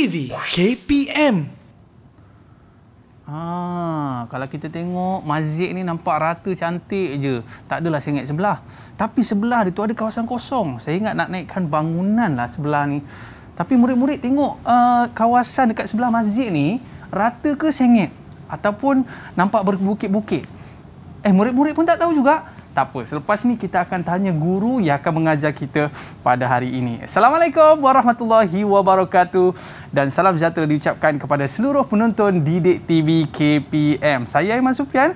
TV KPM. Kalau kita tengok masjid ni nampak rata cantik je. Tak adalah saya ingat sebelah. Tapi sebelah dia tu ada kawasan kosong. Saya ingat nak naikkan bangunan lah sebelah ni. Tapi murid-murid tengok kawasan dekat sebelah masjid ni rata ke sengit? Ataupun nampak berbukit-bukit? Murid-murid pun tak tahu juga. Tak apa, selepas ni kita akan tanya guru yang akan mengajar kita pada hari ini. Assalamualaikum warahmatullahi wabarakatuh. Dan salam sejahtera diucapkan kepada seluruh penonton Didik TV KPM. Saya Aiman Sufian,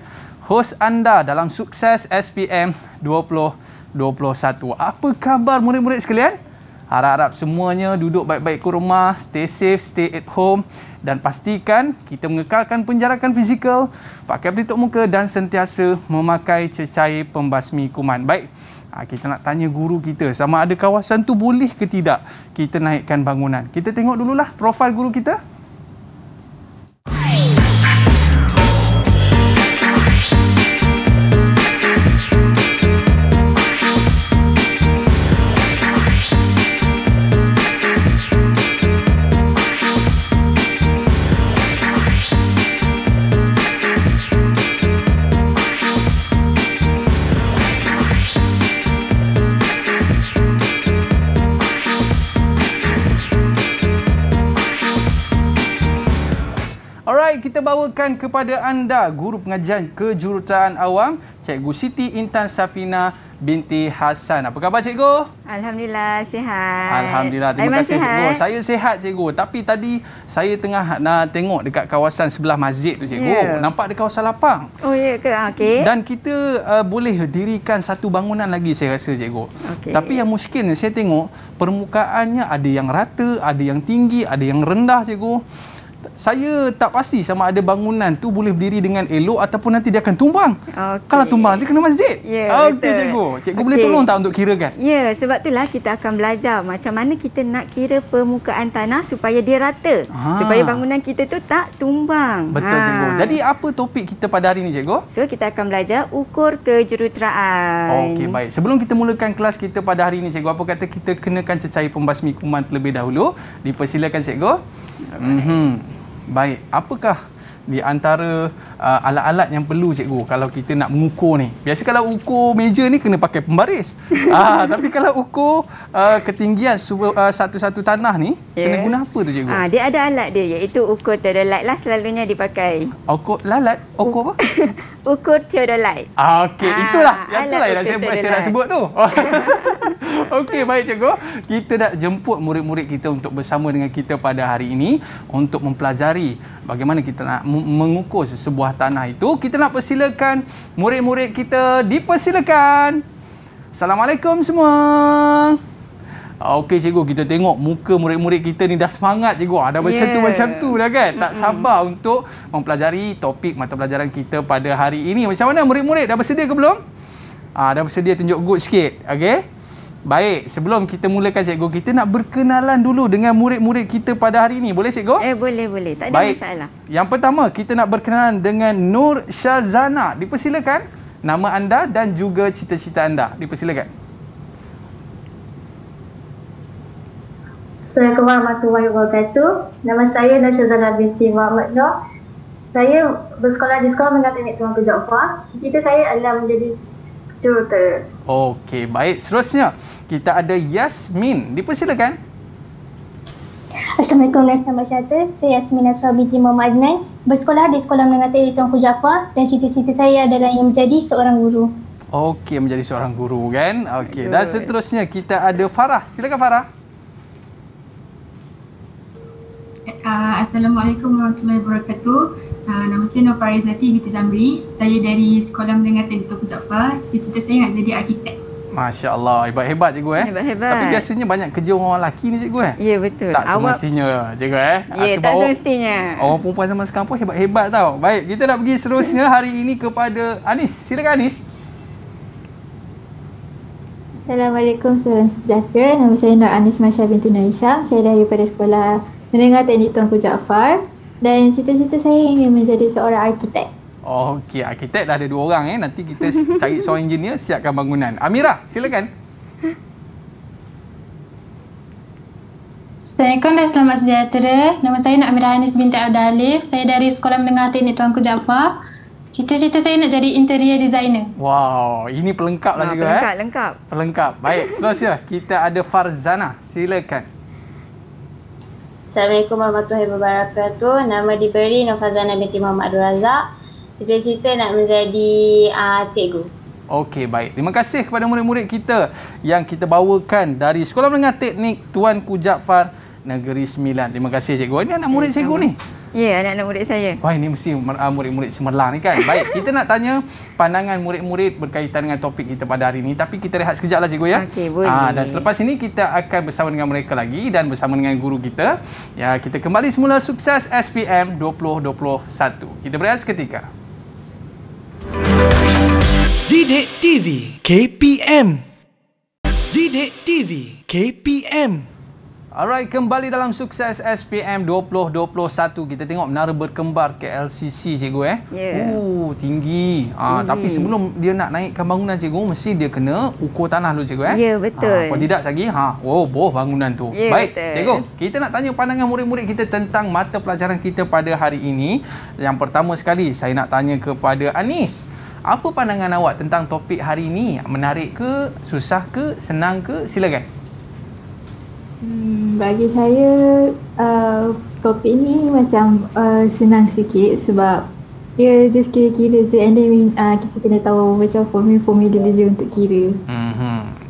hos anda dalam Sukses SPM 2021. Apa khabar murid-murid sekalian? Harap-harap semuanya duduk baik-baik ke rumah, stay safe, stay at home. Dan pastikan kita mengekalkan penjarakan fizikal, pakai pelitup muka dan sentiasa memakai cecair pembasmi kuman. Baik, kita nak tanya guru kita sama ada kawasan tu boleh ke tidak kita naikkan bangunan. Kita tengok dululah profil guru kita. Kita bawakan kepada anda guru pengajian kejuruteraan awam, Cikgu Siti Intan Safina binti Hasan. Apa khabar cikgu? Alhamdulillah sihat. Alhamdulillah, terima kasih sihat. cikgu. Saya sihat cikgu. Tapi tadi saya tengah tengok dekat kawasan sebelah masjid tu cikgu. Yeah. Nampak ada kawasan lapang. Oh ya ke? Okey. Dan kita boleh dirikan satu bangunan lagi saya rasa cikgu. Okay. Tapi yang muskilnya saya tengok permukaannya ada yang rata, ada yang tinggi, ada yang rendah cikgu. Saya tak pasti sama ada bangunan tu boleh berdiri dengan elok ataupun nanti dia akan tumbang. Okay. Kalau tumbang nanti kena masjid. Okey cikgu. Cikgu boleh tolong tak untuk kirakan? Ya, sebab itulah kita akan belajar macam mana kita nak kira permukaan tanah supaya dia rata. Supaya bangunan kita tu tak tumbang. Betul cikgu. Jadi apa topik kita pada hari ini cikgu? So kita akan belajar ukur kejuruteraan. Okey, baik. Sebelum kita mulakan kelas kita pada hari ini cikgu, apa kata kita kenakan cecair pembasmi kuman terlebih dahulu. Dipersilakan cikgu. Baik, apakah di antara alat-alat yang perlu cikgu kalau kita nak mengukur ni? Biasa kalau ukur meja ni kena pakai pembaris. Tapi kalau ukur ketinggian satu-satu tanah ni, kena guna apa tu cikgu? Dia ada alat dia iaitu ukur theodolite lah selalunya dipakai. Ukur lalat? Ukur apa? Ukur theodolite. Okey, itulah yang saya nak sebut tu. Okey, baik cikgu. Kita nak jemput murid-murid kita untuk bersama dengan kita pada hari ini untuk mempelajari bagaimana kita nak mengukur sebuah tanah itu. Kita nak persilakan murid-murid kita, dipersilakan. Assalamualaikum semua. Okey cikgu, kita tengok muka murid-murid kita ni dah semangat cikgu. Dah macam tu dah kan. Tak sabar untuk mempelajari topik mata pelajaran kita pada hari ini. Macam mana murid-murid, dah bersedia ke belum? Dah bersedia, tunjuk good sikit. Okey. Baik, sebelum kita mulakan cikgu, kita nak berkenalan dulu dengan murid-murid kita pada hari ini. Boleh cikgu? Boleh. Tak ada masalah. Yang pertama, kita nak berkenalan dengan Nur Syazana. Dipersilakan nama anda dan juga cita-cita anda. Dipersilakan. Assalamualaikum warahmatullahi wabarakatuh. Nama saya Nur Syazana binti Muhammad Nur. Saya bersekolah di Sekolah Menengah Teknik Tuanku Jaafar. Cita saya adalah menjadi juruteraan. Okey, baik. Seterusnya, kita ada Yasmin. Dipersilakan. Assalamualaikum warahmatullahi wabarakatuh. Saya Yasmin Aswar binti Muhammad Adnan. Bersekolah di Sekolah Menengah Teknik Tuanku Jaafar dan cita-cita saya adalah ingin menjadi seorang guru. Okey, menjadi seorang guru kan? Okey. Dan seterusnya kita ada Farah. Silakan Farah. Assalamualaikum warahmatullahi wabarakatuh. Nama saya Nur Farizati binti Zamri. Saya dari Sekolah Menengah Teknik Tuanku Jaafar. Cita-cita saya nak jadi arkitek. Masya Allah, hebat-hebat cikgu Hebat-hebat. Tapi biasanya banyak kerja orang lelaki ni cikgu Ya betul. Tak semestinya cikgu Ya, tak semestinya. Orang perempuan zaman sekarang pun hebat-hebat tau. Baik, kita nak pergi seterusnya hari ini kepada Anis. Silakan Anis. Assalamualaikum, salam sejahtera. Nama saya Nur Anis Masya binti Naisham. Saya daripada Sekolah Menengah Teknik Tuanku Jaafar. Dan cita-cita saya ingin menjadi seorang arkitek. Okey, arkitek dah ada 2 orang Nanti kita cari seorang engineer, siapkan bangunan. Amira, silakan. Assalamualaikum dan selamat sejahtera. Nama saya Nak Amirah Anis binti Abdalif. Saya dari Sekolah Menengah Teknik Tuanku Jaafar. Cita-cita saya nak jadi interior designer. Wow, ini pelengkap lah juga. Lengkap. Pelengkap. Baik, seterusnya kita ada Farzana. Silakan. Assalamualaikum warahmatullahi wabarakatuh. Nama diberi Nur Farzana binti Muhammad Abdul Razak. Cita-cita nak menjadi cikgu. Okey, baik. Terima kasih kepada murid-murid kita yang kita bawakan dari Sekolah Menengah Teknik Tuanku Jaafar Negeri Sembilan. Terima kasih cikgu. Ini anak murid cikgu ni. Ya, anak-anak murid saya. Wah, ini mesti murid-murid cemerlang ni kan. Baik, kita nak tanya pandangan murid-murid berkaitan dengan topik kita pada hari ini. Tapi kita rehat sekejap lah cikgu ya. Okey, boleh. Dan selepas ini kita akan bersama dengan mereka lagi dan bersama dengan guru kita. Ya, kita kembali semula Sukses SPM 2021. Kita berehat seketika. Didik TV KPM. Didik TV KPM. Alright, kembali dalam Sukses SPM 2021. Kita tengok menara berkembar KLCC cikgu Ya. Tinggi. Tapi sebelum dia nak naikkan bangunan cikgu, mesti dia kena ukur tanah dulu cikgu Ya, betul. Kalau tidak lagi, boh bangunan tu. Ya, Baik, betul. cikgu, kita nak tanya pandangan murid-murid kita tentang mata pelajaran kita pada hari ini. Yang pertama sekali, saya nak tanya kepada Anis. Apa pandangan awak tentang topik hari ini? Menarik ke, susah ke, senang ke? Silakan. Bagi saya topik ni macam senang sikit sebab dia just kira-kira je and then kita kena tahu macam formula je untuk kira.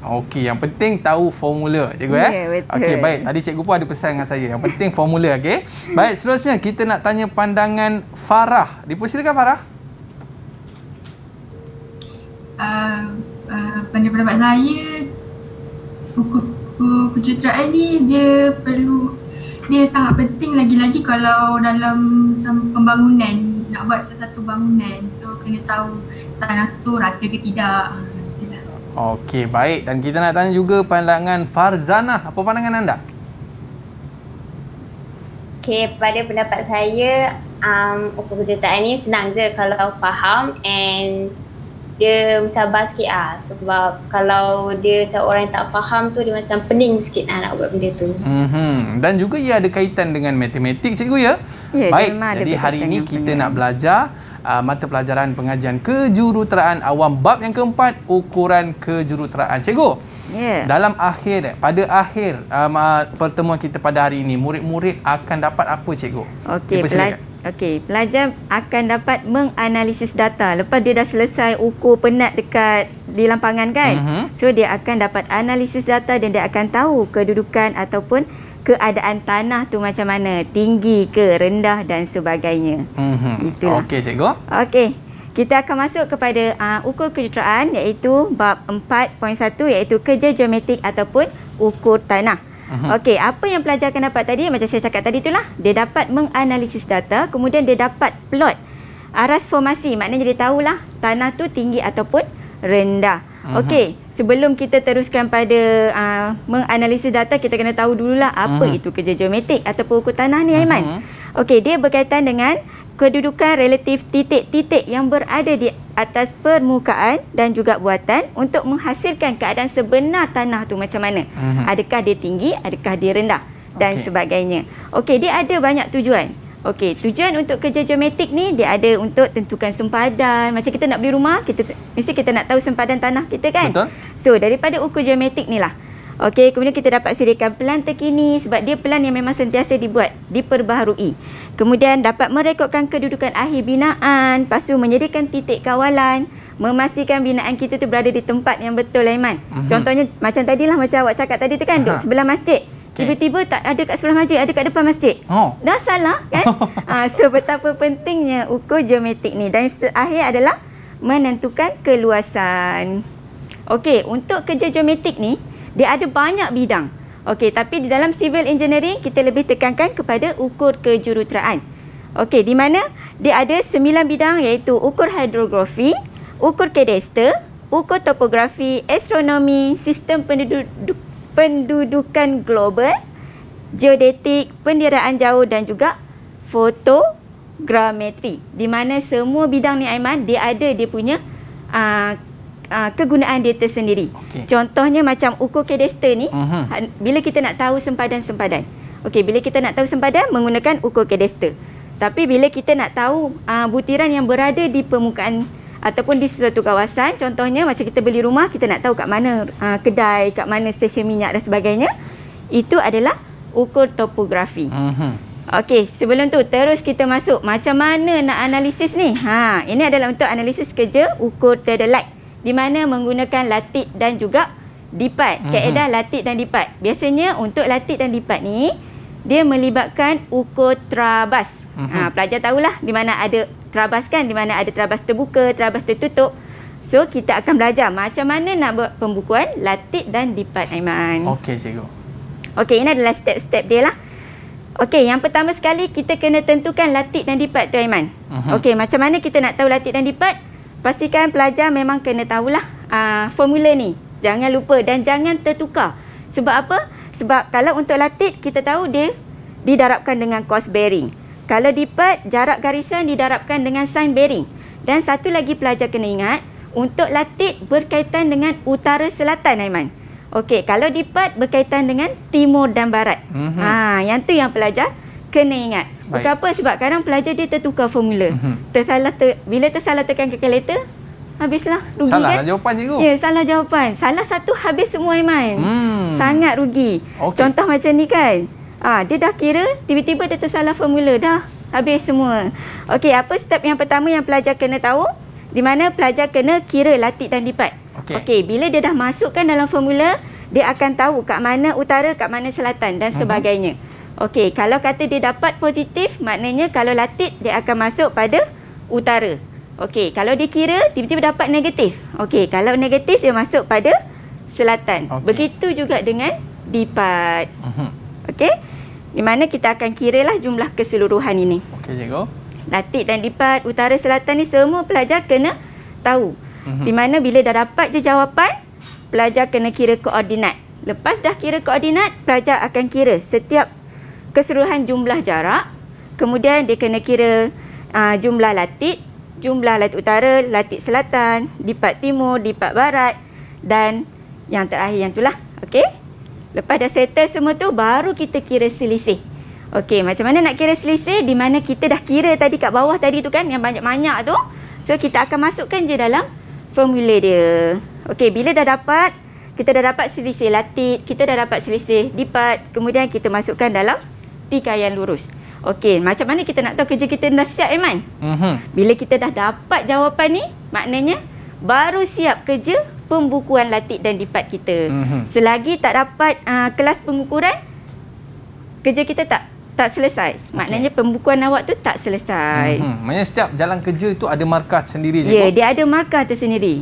Okey, yang penting tahu formula cikgu Ya, betul. Okey, baik. Tadi cikgu pun ada pesan dengan saya. Yang penting formula, okey. Baik, seterusnya kita nak tanya pandangan Farah. Dipersilakan Farah. Pendapat saya, buku kejuruteraan ni dia sangat penting lagi-lagi kalau dalam macam pembangunan, nak buat sesuatu bangunan. So kena tahu tanah tu rata ke tidak. Okey, baik. Dan kita nak tanya juga pandangan Farzana. Apa pandangan anda? Okay, pada pendapat saya, ukur kejuruteraan ni senang je kalau faham and dia mencabar sikit sebab kalau dia macam orang yang tak faham tu dia macam pening sikit nak buat benda tu. Dan juga ia ada kaitan dengan matematik cikgu ya. Ya, baik, jadi hari ini kita nak belajar mata pelajaran pengajian kejuruteraan awam bab yang keempat, ukuran kejuruteraan. Cikgu, pada akhir pertemuan kita pada hari ini, murid-murid akan dapat apa cikgu? Okey, pelajar akan dapat menganalisis data. Lepas dia dah selesai ukur penat dekat di lampangan kan. So dia akan dapat analisis data dan dia akan tahu kedudukan ataupun keadaan tanah tu macam mana, tinggi ke, rendah dan sebagainya. Itulah. Okey cikgu. Okey. Kita akan masuk kepada ukur kejuruteraan iaitu bab 4.1 iaitu kerja geometrik ataupun ukur tanah. Okey, apa yang pelajar akan dapat tadi, macam saya cakap tadi itulah, dia dapat menganalisis data, kemudian dia dapat plot aras formasi, maknanya dia tahulah tanah tu tinggi ataupun rendah. Okey, sebelum kita teruskan pada menganalisis data, kita kena tahu dululah apa itu kerja geometrik ataupun ukur tanah ni Aiman. Okey, dia berkaitan dengan kedudukan relatif titik-titik yang berada di atas permukaan dan juga buatan untuk menghasilkan keadaan sebenar tanah tu macam mana. Adakah dia tinggi, adakah dia rendah dan sebagainya. Okey, dia ada banyak tujuan. Okey, tujuan untuk kerja geometrik ni dia ada untuk tentukan sempadan. Macam kita nak beli rumah, mesti kita nak tahu sempadan tanah kita kan? Betul. So, daripada ukur geometrik ni lah. Okey, kemudian kita dapat sediakan pelan terkini sebab dia pelan yang memang sentiasa dibuat, diperbaharui. Kemudian dapat merekodkan kedudukan akhir binaan, lepas tu menyediakan titik kawalan, memastikan binaan kita tu berada di tempat yang betul Aiman. Contohnya macam tadilah macam awak cakap tadi tu kan, duduk sebelah masjid. Tiba-tiba tak ada kat sebelah masjid, ada kat depan masjid. Dah salah kan? So betapa pentingnya ukur geometrik ni. Dan terakhir adalah menentukan keluasan. Okey, untuk kerja geometrik ni dia ada banyak bidang. Okey, tapi di dalam civil engineering kita lebih tekankan kepada ukur kejuruteraan. Okey, di mana dia ada 9 bidang iaitu ukur hidrografi, ukur kadastre, ukur topografi, astronomi, sistem pendudukan global, geodetik, pendiraan jauh dan juga fotogrametri. Di mana semua bidang ni Aiman dia ada dia punya kegunaan dia tersendiri. Contohnya macam ukur kadastre ni, bila kita nak tahu sempadan-sempadan. Okey, bila kita nak tahu sempadan menggunakan ukur kadastel. Tapi bila kita nak tahu butiran yang berada di permukaan ataupun di sesuatu kawasan, contohnya macam kita beli rumah, kita nak tahu kat mana kedai, kat mana stesen minyak dan sebagainya, itu adalah ukur topografi. Okey, sebelum tu terus kita masuk macam mana nak analisis ni. Ini adalah untuk analisis kerja ukur theodolite di mana menggunakan latik dan juga dipat. Kaedah latik dan dipat. Biasanya untuk latik dan dipat ni dia melibatkan ukur trabas. Pelajar tahulah di mana ada trabas kan, di mana ada trabas terbuka, trabas tertutup. So kita akan belajar macam mana nak buat pembukuan latik dan dipat, Aiman. Okey, cikgu. Okey, ini adalah step-step dia lah. Okey, yang pertama sekali kita kena tentukan latik dan dipat tu, Aiman. Okey, macam mana kita nak tahu latik dan dipat? Pastikan pelajar memang kena tahulah formula ni. Jangan lupa dan jangan tertukar. Sebab apa? Sebab kalau untuk latik, kita tahu dia didarabkan dengan cos bearing. Kalau dipat, jarak garisan didarabkan dengan sin bearing. Dan satu lagi pelajar kena ingat, untuk latik berkaitan dengan utara selatan, Aiman. Okey, kalau dipat berkaitan dengan timur dan barat. Yang tu yang pelajar kena ingat. Bukan apa, sebab kadang pelajar dia tertukar formula. Bila tersalah tekan calculator, habislah, rugi salah kan? Salah jawapan, cikgu. Ya, salah jawapan. Salah satu habis semua, Aiman. Sangat rugi. Contoh macam ni kan. Dia dah kira, tiba-tiba dia tersalah formula, dah habis semua. Okey, apa step yang pertama yang pelajar kena tahu? Di mana pelajar kena kira latik dan dipat. Okey, bila dia dah masukkan dalam formula, dia akan tahu kat mana utara, kat mana selatan dan sebagainya. Okey, kalau kata dia dapat positif, maknanya kalau latik dia akan masuk pada utara. Okey, kalau dia kira tiba-tiba dapat negatif. Okey, kalau negatif dia masuk pada selatan. Begitu juga dengan dipat. Okey, di mana kita akan kiralah jumlah keseluruhan ini. Okey, cikgu. Latik dan dipat, utara selatan ni semua pelajar kena tahu. Di mana bila dah dapat je jawapan, pelajar kena kira koordinat. Lepas dah kira koordinat, pelajar akan kira setiap keseluruhan jumlah jarak. Kemudian dia kena kira jumlah latik, jumlah latik utara, latik selatan, dipat timur, dipat barat dan yang terakhir yang itulah. Okey? Lepas dah settle semua tu, baru kita kira selisih. Okey, macam mana nak kira selisih? Di mana kita dah kira tadi kat bawah tadi tu kan, yang banyak-banyak tu. So, kita akan masukkan je dalam formula dia. Okey, bila dah dapat, kita dah dapat selisih latik, kita dah dapat selisih dipat, kemudian kita masukkan dalam tikaian lurus. Okey, macam mana kita nak tahu kerja kita dah siap, Aiman? Bila kita dah dapat jawapan ni, maknanya baru siap kerja pembukuan latik dan dipat kita. Selagi tak dapat kelas pengukuran, kerja kita tak selesai. Maknanya pembukuan awak tu tak selesai. Maknanya setiap jalan kerja itu ada markah sendiri, cikgu? Ya, dia ada markah tersendiri.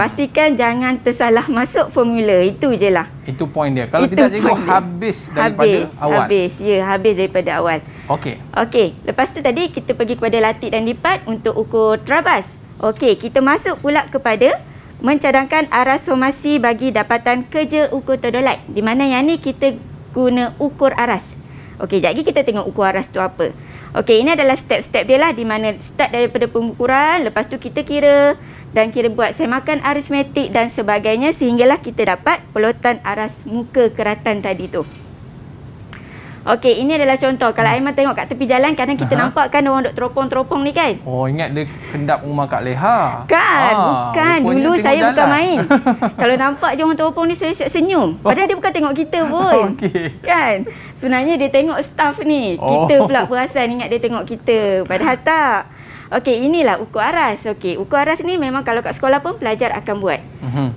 Pastikan jangan tersalah masuk formula. Itu je lah. Itu poin dia. Kalau tidak, cikgu, habis daripada awal. Habis daripada awal. Okey. Lepas tu tadi kita pergi kepada latik dan dipat untuk ukur trabas. Okey, kita masuk pula kepada mencadangkan arah somasi bagi dapatan kerja ukur theodolite. Di mana yang ni kita guna ukur aras. Okey, jadi kita tengok ukur aras tu apa. Okey, ini adalah step-step dia lah, di mana start daripada pengukuran, lepas tu kita kira dan kira buat semakan aritmetik dan sebagainya sehinggalah kita dapat pelotan aras muka keratan tadi tu. Okey, ini adalah contoh. Kalau Aiman tengok kat tepi jalan, kadang kita nampak kan orang duk teropong-teropong ni kan? Oh, ingat dia kendap rumah Kak Leha. Kan, bukan. Dulu saya bukan main. Kalau nampak je orang teropong ni, saya siap senyum. Padahal dia bukan tengok kita pun. Kan? Sebenarnya dia tengok staff ni. Kita pula perasan ingat dia tengok kita. Padahal tak. Okey, inilah ukur aras. Okey, ukur aras ni memang kalau kat sekolah pun pelajar akan buat.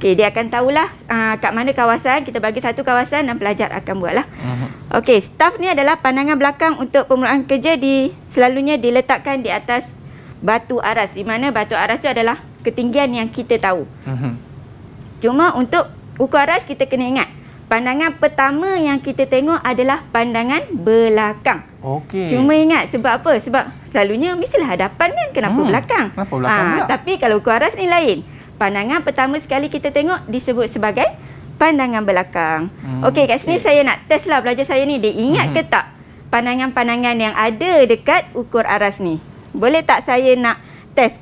Okey, dia akan tahulah kat mana kawasan, kita bagi satu kawasan dan pelajar akan buatlah. Okey, staff ni adalah pandangan belakang untuk permulaan kerja selalunya diletakkan di atas batu aras. Di mana batu aras tu adalah ketinggian yang kita tahu. Cuma untuk ukur aras kita kena ingat, pandangan pertama yang kita tengok adalah pandangan belakang. Okey. Cuma ingat sebab apa? Sebab selalunya mestilah hadapan kan, kenapa belakang? Kenapa belakang pula? Tapi kalau ukur aras ni lain. Pandangan pertama sekali kita tengok disebut sebagai pandangan belakang. Okey, kat sini saya nak test lah pelajar saya ni. Dia ingat ke tak pandangan-pandangan yang ada dekat ukur aras ni? Boleh tak saya nak test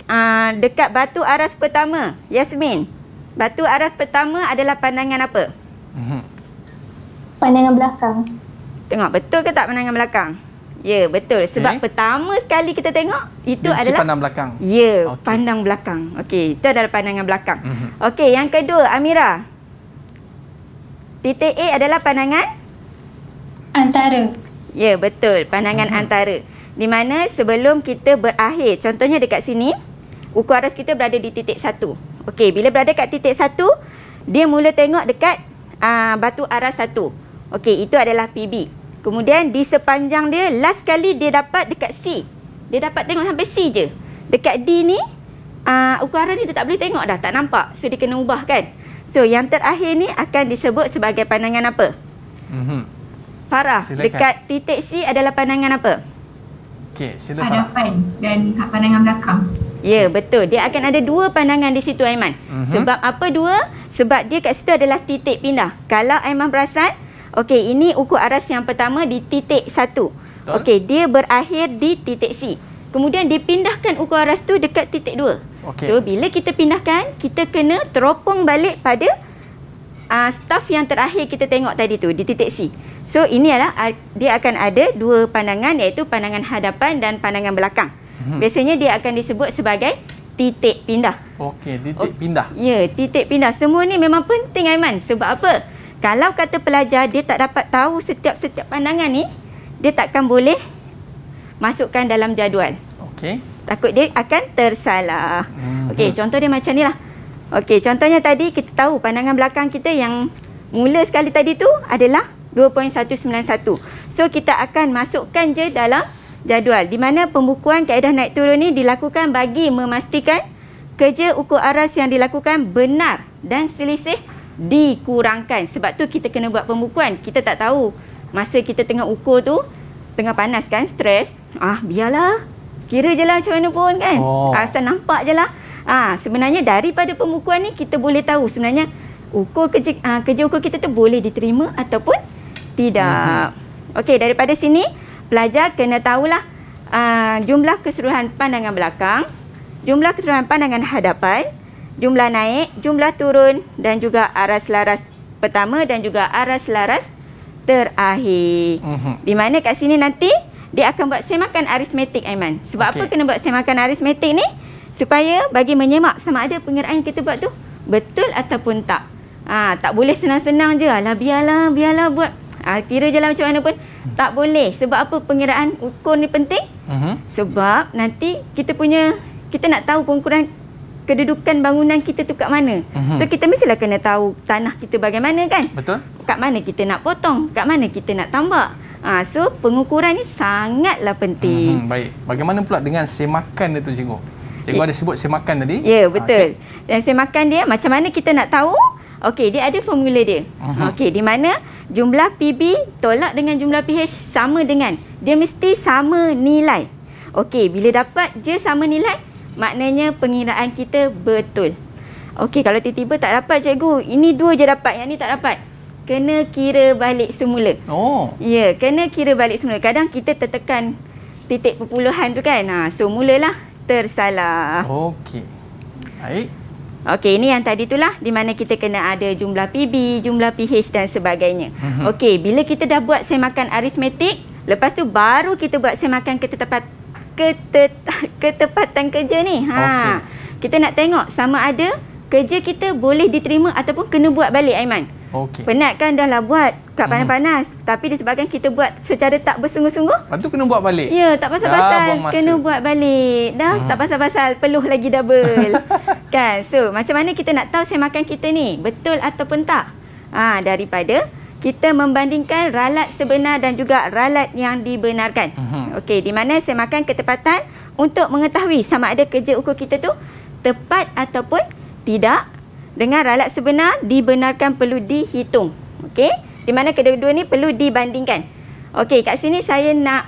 dekat batu aras pertama? Yasmin, batu aras pertama adalah pandangan apa? Pandangan belakang. Tengok betul ke tak pandangan belakang? Ya, betul. Sebab pertama sekali kita tengok itu adalah pandang belakang. Ya, pandang belakang. Okey, itu adalah pandangan belakang. Okey, yang kedua, Amira. Titik A adalah pandangan Antara. ya, betul. Pandangan antara. Di mana sebelum kita berakhir, contohnya dekat sini, ukur aras kita berada di titik 1. Okey, bila berada kat titik 1, dia mula tengok dekat batu aras 1. Okey, itu adalah PB. Kemudian di sepanjang dia, last kali dia dapat dekat C. Dia dapat tengok sampai C je. Dekat D ni, ukur aras ni dia tak boleh tengok dah, tak nampak. So, dia kena ubah kan. So, yang terakhir ni akan disebut sebagai pandangan apa? Farah, Silakan. dekat titik C adalah pandangan apa? Okey, sila Farah. Hadapan dan pandangan belakang. Ya, betul. Dia akan ada dua pandangan di situ, Aiman. Sebab apa dua? Sebab dia kat situ adalah titik pindah. Kalau Aiman perasan, okey, ini ukur aras yang pertama di titik 1. Okey, dia berakhir di titik C. Kemudian dipindahkan ukur aras tu dekat titik 2. Okey. So, bila kita pindahkan, kita kena teropong balik pada staff yang terakhir kita tengok tadi tu, di titik C. So, ini adalah, dia akan ada dua pandangan, iaitu pandangan hadapan dan pandangan belakang. Biasanya dia akan disebut sebagai titik pindah. Okey, titik pindah. Ya, titik pindah. Semua ni memang penting, Aiman. Sebab apa? Kalau kata pelajar dia tak dapat tahu setiap pandangan ni, dia takkan boleh masukkan dalam jadual. Okey. Takut dia akan tersalah. Okey, contoh dia macam ni lah. Okey, contohnya tadi kita tahu pandangan belakang kita yang mula sekali tadi tu adalah 2.191. So, kita akan masukkan je dalam jadual. Di mana pembukuan kaedah naik turun ni dilakukan bagi memastikan kerja ukur aras yang dilakukan benar dan selisih dikurangkan. Sebab tu kita kena buat pembukuan. Kita tak tahu masa kita tengah ukur tu, tengah panas kan, stres. Biarlah. Kira je lah macam mana pun kan. Asal nampak je lah. Sebenarnya daripada pembukuan ni kita boleh tahu sebenarnya kerja ukur kita tu boleh diterima ataupun tidak. Okey, daripada sini pelajar kena tahulah jumlah keseluruhan pandangan belakang, jumlah keseluruhan pandangan hadapan, jumlah naik, jumlah turun dan juga aras laras pertama dan juga aras laras terakhir. Di mana kat sini nanti dia akan buat semakan aritmetik, Aiman. Sebab apa kena buat semakan aritmetik ni? Supaya bagi menyemak sama ada pengiraan yang kita buat tu betul ataupun tak. Tak boleh senang-senang je. Biarlah buat. Kira je lah macam mana pun. Tak boleh. Sebab apa pengiraan ukur ni penting? Sebab nanti kita nak tahu pengukuran kedudukan bangunan kita tu kat mana. So, kita mestilah kena tahu tanah kita bagaimana kan? Betul. Kat mana kita nak potong, kat mana kita nak tambak. So, pengukuran ni sangatlah penting. Baik. Bagaimana pula dengan semakan dia tu, Cikgu? Cikgu ada sebut semakan tadi? Ya, betul. Dan semakan dia, macam mana kita nak tahu? Okey, dia ada formula dia. Okey, di mana jumlah PB tolak dengan jumlah PH sama dengan, dia mesti sama nilai. Okey, bila dapat je sama nilai, maknanya pengiraan kita betul. Okey, kalau tiba-tiba tak dapat, Cikgu, ini 2 je dapat, yang ni tak dapat. Kena kira balik semula. Ya, kena kira balik semula. Kadang kita tertekan titik perpuluhan tu kan. So, mulalah tersalah. Okey. Baik. Okey, ini yang tadi itulah di mana kita kena ada jumlah PB, jumlah PH dan sebagainya. Okey, bila kita dah buat semakan aritmetik, lepas tu baru kita buat semakan ketepatan kerja ni. Kita nak tengok sama ada kerja kita boleh diterima ataupun kena buat balik, Aiman. Penat kan dah lah buat kat panas-panas, tapi disebabkan kita buat secara tak bersungguh-sungguh, lepas tu kena buat balik. Ya, tak pasal-pasal kena buat balik. Tak pasal-pasal peluh lagi double. Kan? So, macam mana kita nak tahu semakan kita ni betul ataupun tak? Daripada kita membandingkan ralat sebenar dan juga ralat yang dibenarkan. Okey, di mana semakan ketepatan untuk mengetahui sama ada kerja ukur kita tu tepat ataupun tidak. Dengan ralat sebenar dibenarkan perlu dihitung. Okey, di mana kedua-dua ni perlu dibandingkan. Okey, kat sini saya nak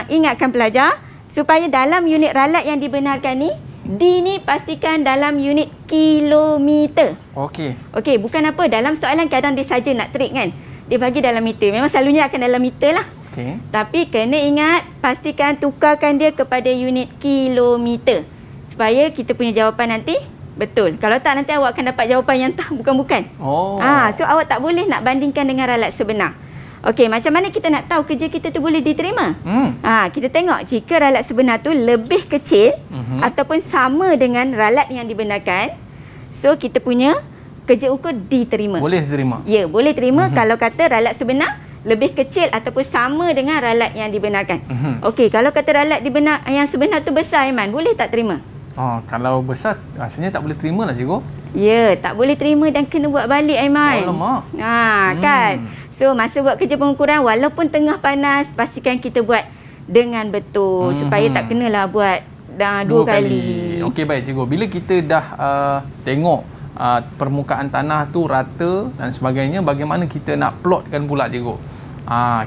ingatkan pelajar supaya dalam unit ralat yang dibenarkan ni, D ni pastikan dalam unit kilometer. Okey, bukan apa, dalam soalan kadang dia saja nak trik kan. Dia bagi dalam meter. Memang selalunya akan dalam meter lah. Tapi kena ingat, pastikan tukarkan dia kepada unit kilometer supaya kita punya jawapan nanti betul. Kalau tak, nanti awak akan dapat jawapan yang tak bukan-bukan. So awak tak boleh nak bandingkan dengan ralat sebenar. Okey, macam mana kita nak tahu kerja kita tu boleh diterima? Kita tengok jika ralat sebenar tu lebih kecil ataupun sama dengan ralat yang dibenarkan, so kita punya kerja ukur diterima. Boleh diterima? Ya, boleh terima kalau kata ralat sebenar lebih kecil ataupun sama dengan ralat yang dibenarkan. Okey, kalau kata ralat yang sebenar tu besar, Aiman, boleh tak terima? Kalau besar, rasanya tak boleh terima lah, cikgu. Ya, tak boleh terima dan kena buat balik, Aiman. Alamak. Kan? So, masa buat kerja pengukuran, walaupun tengah panas, pastikan kita buat dengan betul supaya tak kenalah buat dua kali. Okey, baik, cikgu. Bila kita dah tengok permukaan tanah tu rata dan sebagainya, bagaimana kita nak plotkan pula, cikgu?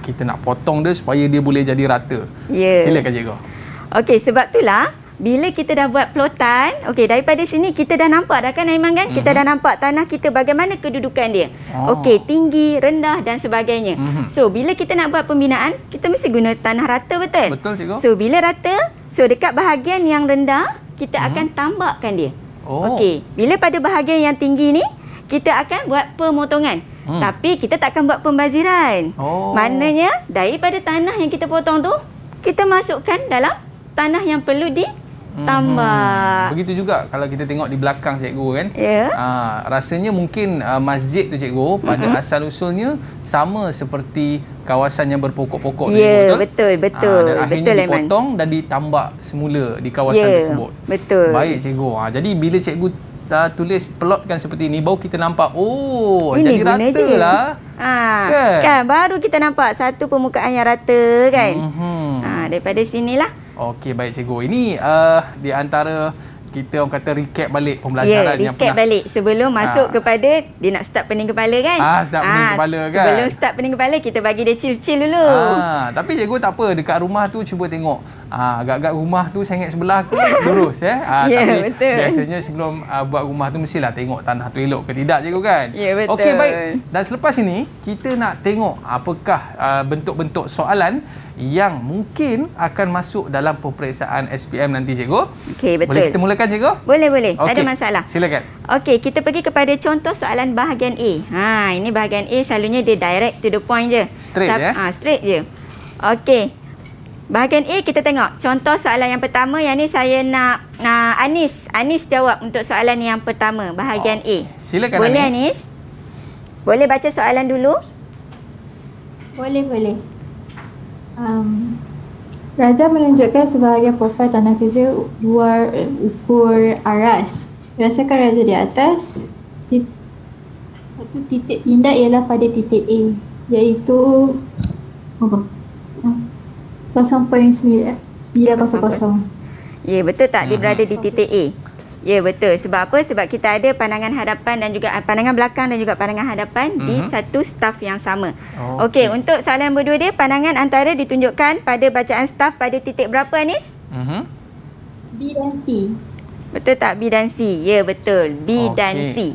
Kita nak potong dia supaya dia boleh jadi rata. Silakan, cikgu. Okey, sebab itulah bila kita dah buat plotan, okey, daripada sini kita dah nampak dah kan, Aiman, kan? Kita dah nampak tanah kita bagaimana kedudukan dia. Okey, tinggi, rendah dan sebagainya. So, bila kita nak buat pembinaan, kita mesti guna tanah rata, betul? Betul, cikgu. So, bila rata, so dekat bahagian yang rendah, kita akan tambakkan dia. Okey, bila pada bahagian yang tinggi ni, kita akan buat pemotongan. Tapi kita tak akan buat pembaziran. Maknanya, daripada tanah yang kita potong tu, kita masukkan dalam tanah yang perlu ditambah. Begitu juga kalau kita tengok di belakang, cikgu, kan? Rasanya mungkin masjid tu, cikgu, pada asal usulnya sama seperti kawasan yang berpokok-pokok. Betul. Dan akhirnya dipotong dan ditambak semula di kawasan tersebut. Betul. Baik, cikgu. Jadi bila cikgu tulis plotkan seperti ini, baru kita nampak, ini jadi rata lah. Kan? Baru kita nampak satu permukaan yang rata, kan? Daripada sinilah. Okey, baik, cikgu. Ini di antara kita orang kata recap balik pembelajaran yang pernah. Recap balik sebelum masuk kepada dia nak start pening kepala, kan? Start pening kepala, kan? Sebelum start pening kepala, kita bagi dia chill-chill dulu. Tapi cikgu tak apa, dekat rumah tu cuba tengok. Agak-agak rumah tu sengit sebelah ke lurus, tapi betul. biasanya sebelum buat rumah tu mestilah tengok tanah tu elok ke tidak, cikgu, kan? Betul. Okey, baik. Dan selepas ini kita nak tengok apakah bentuk-bentuk soalan yang mungkin akan masuk dalam peperiksaan SPM nanti, cikgu. Okey, betul. Boleh kita mulakan, cikgu? Boleh. Tak ada masalah. Silakan. Okey, kita pergi kepada contoh soalan bahagian A. Ini bahagian A, selalunya dia direct to the point je. Straight, straight je. Okey. Bahagian A, kita tengok contoh soalan yang pertama. Yang ni saya nak Anis jawab untuk soalan yang pertama, bahagian A. Silakan, boleh, Anis? Boleh baca soalan dulu? Boleh. Raja menunjukkan sebahagian profil tanah kerja ukur aras. Rasakan raja di atas. Satu titik pindah ialah pada titik A, iaitu 0.900. Ya, betul tak dia berada di titik A? Ya, betul. Sebab apa? Sebab kita ada pandangan hadapan dan juga pandangan belakang dan juga pandangan hadapan di satu staf yang sama. Okey, untuk soalan berdua dia, pandangan antara ditunjukkan pada bacaan staf pada titik berapa, Anis? B dan C. Betul tak B dan C? Ya, betul. B dan C.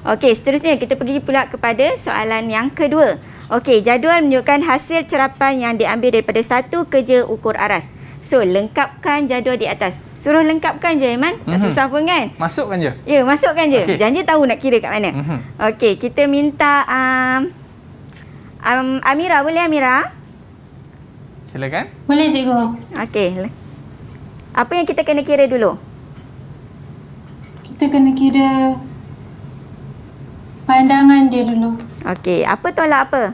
Okey, seterusnya kita pergi pula kepada soalan yang kedua. Okey, jadual menunjukkan hasil cerapan yang diambil daripada satu kerja ukur aras. So, lengkapkan jadual di atas. Suruh lengkapkan je, Aiman. Tak susah pun, kan? Masukkan je. Ya, masukkan je. Okay. Janji tahu nak kira kat mana. Okey, kita minta Amira. Boleh, Amira? Silakan. Boleh, cikgu. Okey. Apa yang kita kena kira dulu? Kita kena kira pandangan dia dulu. Okey, apa tolak apa?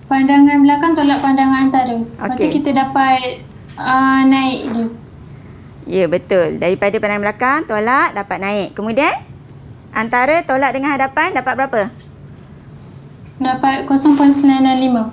Pandangan belakang tolak pandangan antara. Lepas tu Okey. kita dapat naik dia. Ya, betul. Daripada pandangan belakang, tolak, dapat naik. Kemudian, antara tolak dengan hadapan, dapat berapa? Dapat 0.965.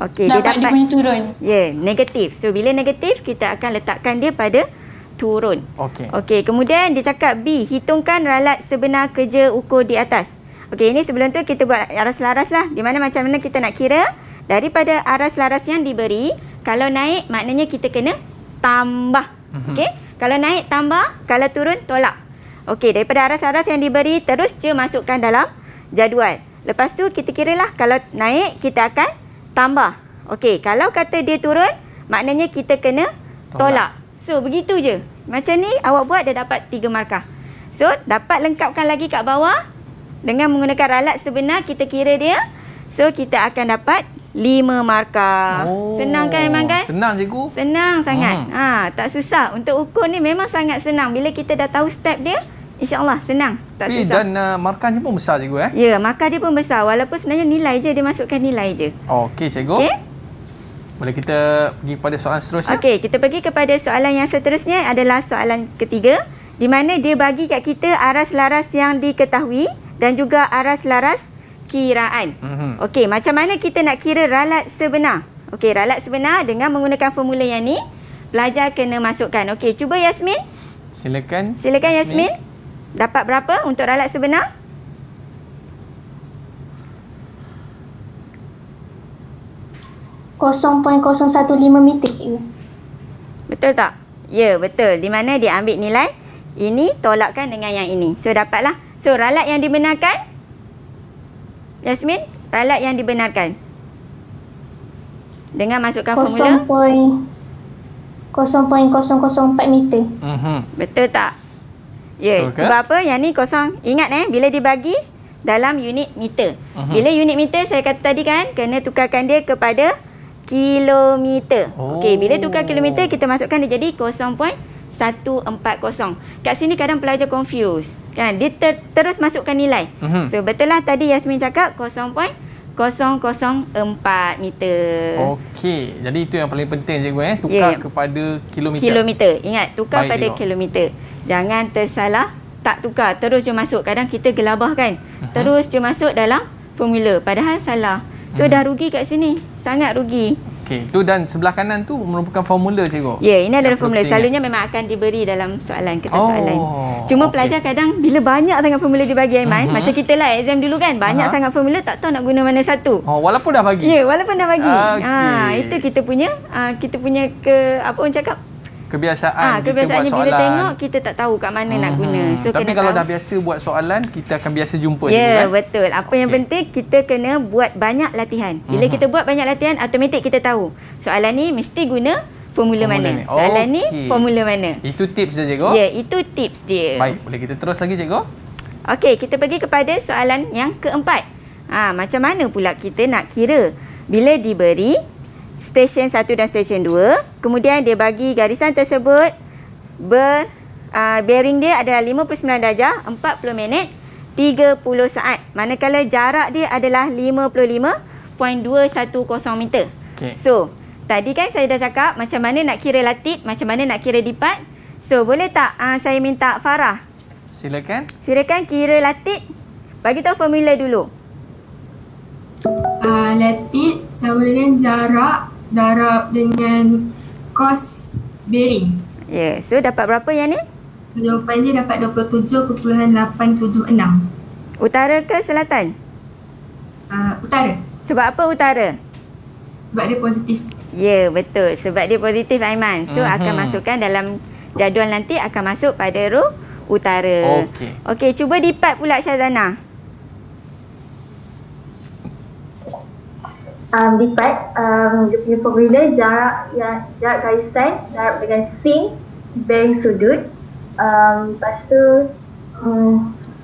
Okey, Dapat dia punya turun. Ya, negatif. So, bila negatif, kita akan letakkan dia pada turun. Okey, kemudian dia cakap B, hitungkan ralat sebenar kerja ukur di atas. Okey, ini sebelum tu kita buat aras laras lah. Di mana macam mana kita nak kira daripada aras laras yang diberi. Kalau naik, maknanya kita kena tambah. Okey, kalau naik tambah, kalau turun tolak. Okey, daripada aras-aras yang diberi, terus je masukkan dalam jadual. Lepas tu kita kiralah, kalau naik kita akan tambah. Okey, kalau kata dia turun, maknanya kita kena tolak. So, begitu je. Macam ni awak buat dah dapat 3 markah. So, dapat lengkapkan lagi kat bawah. Dengan menggunakan ralat sebenar, kita kira dia. So, kita akan dapat 5 markah. Senang kan Aiman kan? Senang cikgu. Senang sangat. Tak susah. Untuk ukur ni memang sangat senang. Bila kita dah tahu step dia, insya-Allah senang. Tak susah. Dan markahnya pun besar cikgu Ya, markah dia pun besar. Walaupun sebenarnya nilai je, dia masukkan nilai je. Okey cikgu. Okey. Boleh kita pergi kepada soalan seterusnya? Okey, kita pergi kepada soalan yang seterusnya adalah soalan ketiga, di mana dia bagi kat kita aras laras yang diketahui dan juga aras laras kiraan. Okey, macam mana kita nak kira ralat sebenar? Okey, ralat sebenar dengan menggunakan formula yang ni, pelajar kena masukkan. Okey, cuba Yasmin. Silakan. Silakan Yasmin. Dapat berapa untuk ralat sebenar? .015 meter cikgu. Betul tak? Ya, betul. Di mana dia ambil nilai ini tolakkan dengan yang ini. So, dapatlah. So, ralat yang dibenarkan. Yasmin, ralat yang dibenarkan. Dengan masukkan formula. 0.004 meter. Betul tak? Ya, sebab apa? Yang ni kosong. Ingat bila dibagi dalam unit meter. Bila unit meter, saya kata tadi kan, kena tukarkan dia kepada kilometer. Okey, bila tukar kilometer, kita masukkan dia jadi 0.140. Kat sini kadang pelajar confuse. Kan? Dia terus masukkan nilai. So, betul lah tadi Yasmin cakap 0.004 meter. Okey, jadi itu yang paling penting cikgu tukar kepada kilometer. Kilometer. Ingat, tukar pada kilometer. Jangan tersalah, tak tukar, terus je masuk. Kadang kita gelabah kan. Terus je masuk dalam formula, padahal salah. So, dah rugi kat sini. Sangat rugi. Okey, tu dan sebelah kanan tu merupakan formula cikgu. Ya, ini adalah formula. Selalunya memang akan diberi dalam soalan, kertas soalan. Cuma pelajar kadang bila banyak sangat formula dibagi Aiman, macam kita lah exam dulu kan, banyak sangat formula tak tahu nak guna mana satu. Walaupun dah bagi. Ya, walaupun dah bagi. Itu kita punya apa orang cakap? Kebiasaan kita buat soalan. Bila tengok kita tak tahu kat mana nak guna. So, tapi kalau dah biasa buat soalan, kita akan biasa jumpa. Ya, betul. Apa yang penting, kita kena buat banyak latihan. Bila kita buat banyak latihan, automatik kita tahu soalan ni mesti guna formula mana. Soalan ni formula mana. Itu tips dia cikgu? Ya, itu tips dia. Baik, boleh kita terus lagi cikgu? Okey, kita pergi kepada soalan yang keempat. Macam mana pula kita nak kira bila diberi stesen 1 dan stesen 2, kemudian dia bagi garisan tersebut bearing dia adalah 59 darjah, 40 minit, 30 saat. Manakala jarak dia adalah 55.210 meter. So, tadi kan saya dah cakap macam mana nak kira latit, macam mana nak kira dipat. So, boleh tak saya minta Farah? Silakan. Silakan kira latit. Bagi tahu formula dulu. Latit sama dengan jarak darab dengan cos bearing. Ya, so dapat berapa yang ni? Jawapan dia dapat 27.876. Utara ke selatan? Utara. Sebab apa utara? Sebab dia positif. Ya, betul. Sebab dia positif Aiman. So, akan masukkan dalam jadual nanti akan masuk pada row utara. Okey, cuba dipat pula Syazana. Dipat, dia punya formula jarak garisan darab dengan sin bearing sudut. Lepas tu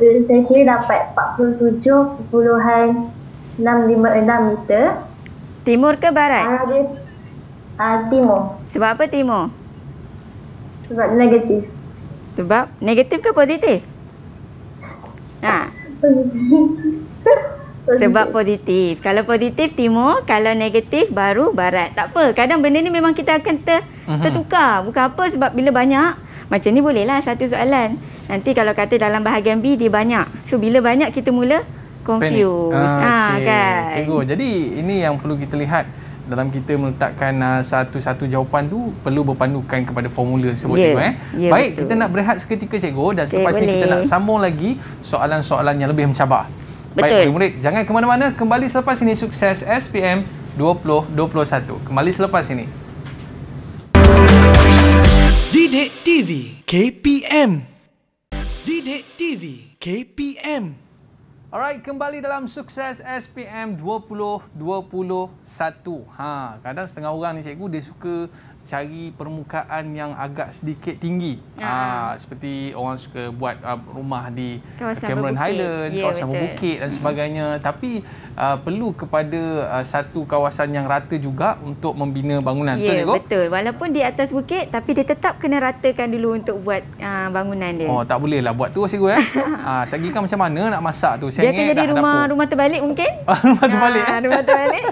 saya kira dapat 47.656 meter. Timur ke barat? Timur. Sebab apa timur? Sebab negatif. Sebab negatif ke positif? Sebab positif. Kalau positif timur, kalau negatif baru barat. Tak apa, kadang benda ni memang kita akan tertukar. Bukan apa, sebab bila banyak, macam ni bolehlah satu soalan. Nanti kalau kata dalam bahagian B dia banyak. So bila banyak kita mula confuse. Kan? Cikgu, jadi ini yang perlu kita lihat dalam kita meletakkan satu-satu jawapan tu perlu berpandukan kepada formula tersebut cikgu. Baik, betul. Kita nak berehat seketika cikgu dan selepas ni kita nak sambung lagi soalan-soalan yang lebih mencabar. Baik, murid, jangan ke mana-mana. Kembali selepas ini Sukses SPM 2021. Kembali selepas ini. Didik TV KPM. Didik TV KPM. Alright, kembali dalam Sukses SPM 2021. Kadang setengah orang ni cikgu dia suka cari permukaan yang agak sedikit tinggi. Seperti orang suka buat rumah di Cameron Highland, kawasan berbukit dan sebagainya. Tapi perlu kepada satu kawasan yang rata juga untuk membina bangunan. Betul, Cikgu? Betul. Walaupun di atas bukit, tapi dia tetap kena ratakan dulu untuk buat bangunan dia. Oh, tak boleh lah buat terus, Cikgu. Sagi kan macam mana nak masak tu? Dia akan jadi rumah terbalik mungkin? Rumah terbalik. Rumah terbalik.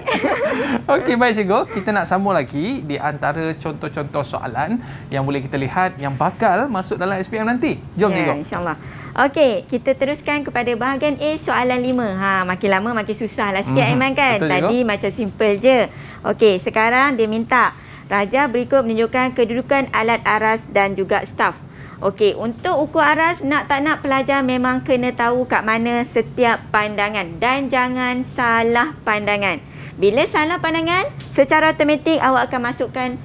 Okey, baik, Cikgu. Kita nak sambung lagi di antara contoh-contoh soalan yang boleh kita lihat yang bakal masuk dalam SPM nanti. Jom, Cikgu. InsyaAllah. Okey, kita teruskan kepada bahagian A, soalan 5. Makin lama makin susah lah sikit, Aiman kan? Betul, tadi Cikgu. macam simple je. Okey, sekarang dia minta Raja berikut menunjukkan kedudukan alat aras dan juga staf. Okey, untuk ukur aras, nak tak nak pelajar memang kena tahu kat mana setiap pandangan dan jangan salah pandangan. Bila salah pandangan, secara automatik awak akan masukkan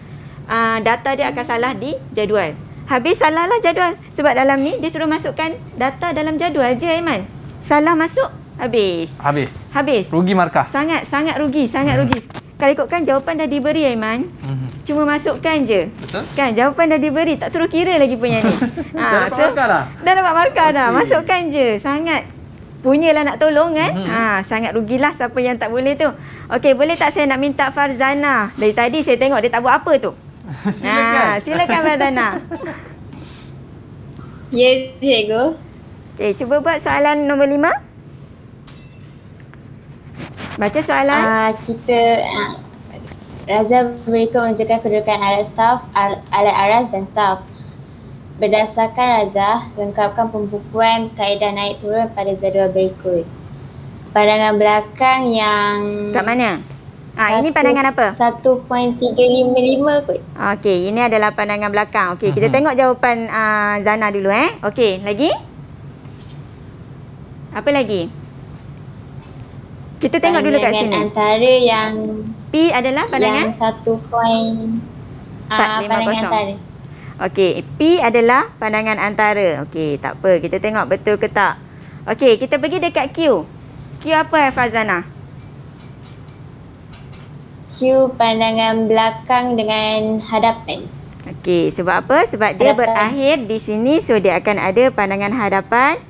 data dia akan salah di jadual. Habis salahlah jadual. Sebab dalam ni dia suruh masukkan data dalam jadual je, Aiman. Salah masuk, habis. Rugi markah. Sangat rugi. Kalau ikutkan jawapan dah diberi, Aiman. Cuma masukkan je. Betul? Kan, jawapan dah diberi. Tak suruh kira lagi punya ni. Dah dapat markah dah? Dah dapat markah dah. Masukkan je. Sangat punyalah nak tolong kan. Sangat rugilah siapa yang tak boleh tu. Okey, boleh tak saya nak minta Farzana? Dari tadi saya tengok dia tak buat apa tu. Silakan Farzana. Ya, Cikgu. Okey, cuba buat soalan nombor 5. Baca soalan. Raja berikut menunjukkan kedudukan alat aras dan staf. Berdasarkan Raja, lengkapkan pembukuan kaedah naik turun pada jadual berikut. Pandangan belakang yang... Kat mana? Ini pandangan apa? 1.355 kot. Okey, ini adalah pandangan belakang. Okey, kita tengok jawapan Zana dulu Okey, lagi? Apa lagi? Kita tengok dulu kat sini. Antara yang P adalah pandangan? Yang 1.450. Pandangan antara. Okey, P adalah pandangan antara. Okey, tak apa. Kita tengok betul ke tak. Okey, kita pergi dekat Q. Q apa Farzana? Q pandangan belakang dengan hadapan. Okey, sebab apa? Sebab dia berakhir di sini, so dia akan ada pandangan hadapan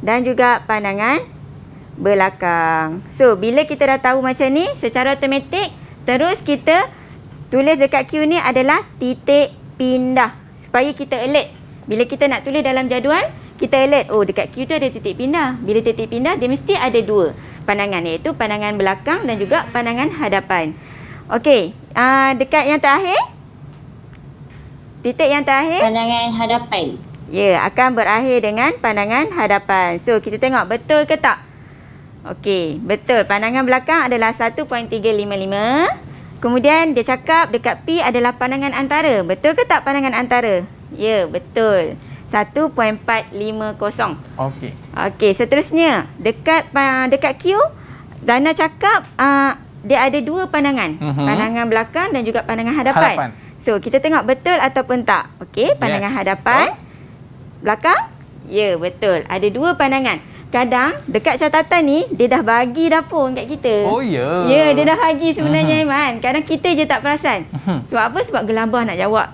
dan juga pandangan belakang. So, bila kita dah tahu macam ni, secara automatik, terus kita tulis dekat Q ni adalah titik pindah. Supaya kita alert. Bila kita nak tulis dalam jadual, kita alert. Oh, dekat Q tu ada titik pindah. Bila titik pindah, dia mesti ada dua pandangan, iaitu pandangan belakang dan juga pandangan hadapan. Okey, dekat yang terakhir, titik yang terakhir, pandangan hadapan. Ya, akan berakhir dengan pandangan hadapan. So, kita tengok betul ke tak? Okey, betul. Pandangan belakang adalah 1.355. Kemudian dia cakap dekat P adalah pandangan antara. Betul ke tak pandangan antara? Ya, betul. 1.450. Okey. Okey, seterusnya dekat Q, Zana cakap dia ada dua pandangan. Pandangan belakang dan juga pandangan hadapan. So, kita tengok betul ataupun tak. Okey, pandangan hadapan. Belakang? Ya, betul. Ada dua pandangan. Kadang dekat catatan ni dia dah bagi dah pun kat kita. Oh ya. Ya, dia dah bagi sebenarnya Iman. Kadang kita je tak perasan. Sebab apa? Sebab gelabah nak jawab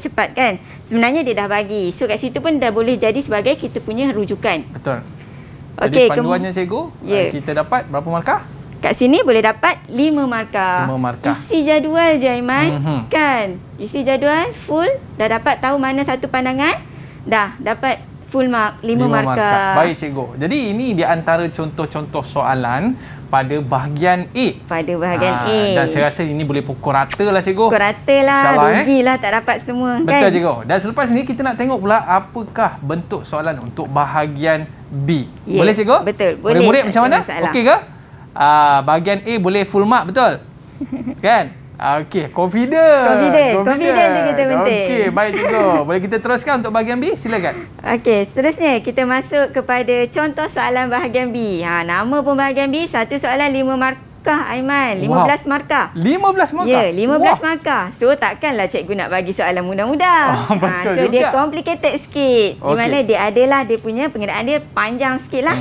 cepat kan. Sebenarnya dia dah bagi. So kat situ pun dah boleh jadi sebagai kita punya rujukan. Betul. Okey, jadi panduannya cikgu, kita dapat berapa markah? Kat sini boleh dapat 5 markah. 5 markah. Isi jadual je Iman. Kan? Isi jadual full, dah dapat tahu mana satu pandangan, dah dapat full mark, 5 markah. Baik cikgu. Jadi ini di antara contoh-contoh soalan pada bahagian A. Pada bahagian A. Dan saya rasa ini boleh pukul rata lah cikgu. Pukul rata lah. Rugilah tak dapat semua. Betul kan? Cikgu. Dan selepas ini kita nak tengok pula apakah bentuk soalan untuk bahagian B. Boleh cikgu? Betul. Boleh. Murid-murid macam mana? Okey ke? Bahagian A boleh full mark, betul? Kan? Okey, confident tu kita penting. Okey, baik cikgu. Boleh kita teruskan untuk bahagian B? Silakan. Okey, seterusnya kita masuk kepada contoh soalan bahagian B. Nama pun bahagian B, satu soalan 5 markah Aiman. 15 markah. 15 markah? Ya, 15 markah. So takkanlah cikgu nak bagi soalan mudah-mudah. Betul so juga. Dia complicated sikit. Di mana dia adalah dia punya pengiraan dia panjang sikit lah.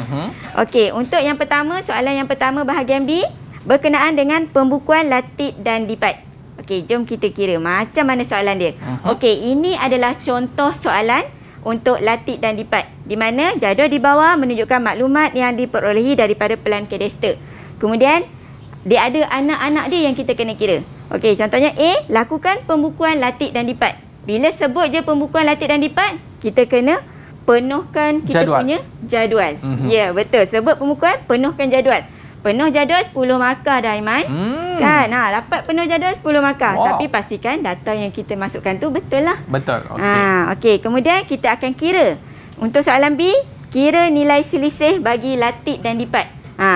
Okey, untuk yang pertama, soalan yang pertama bahagian B berkenaan dengan pembukuan latit dan dipat. Okey, jom kita kira macam mana soalan dia. Okey, ini adalah contoh soalan untuk latik dan lipat, di mana jadual di bawah menunjukkan maklumat yang diperolehi daripada pelan kadastar. Kemudian dia ada anak-anak dia yang kita kena kira. Okey, contohnya A, lakukan pembukuan latik dan lipat. Bila sebut je pembukuan latik dan lipat, kita kena penuhkan kita punya jadual. Ya, betul. Sebut pembukuan, penuhkan jadual. Penuh jadual 10 markah dah, Aiman. Kan? Dapat penuh jadual 10 markah. Tapi pastikan data yang kita masukkan tu betul lah. Betul. Okey. Kemudian kita akan kira. Untuk soalan B, kira nilai selisih bagi latik dan lipat.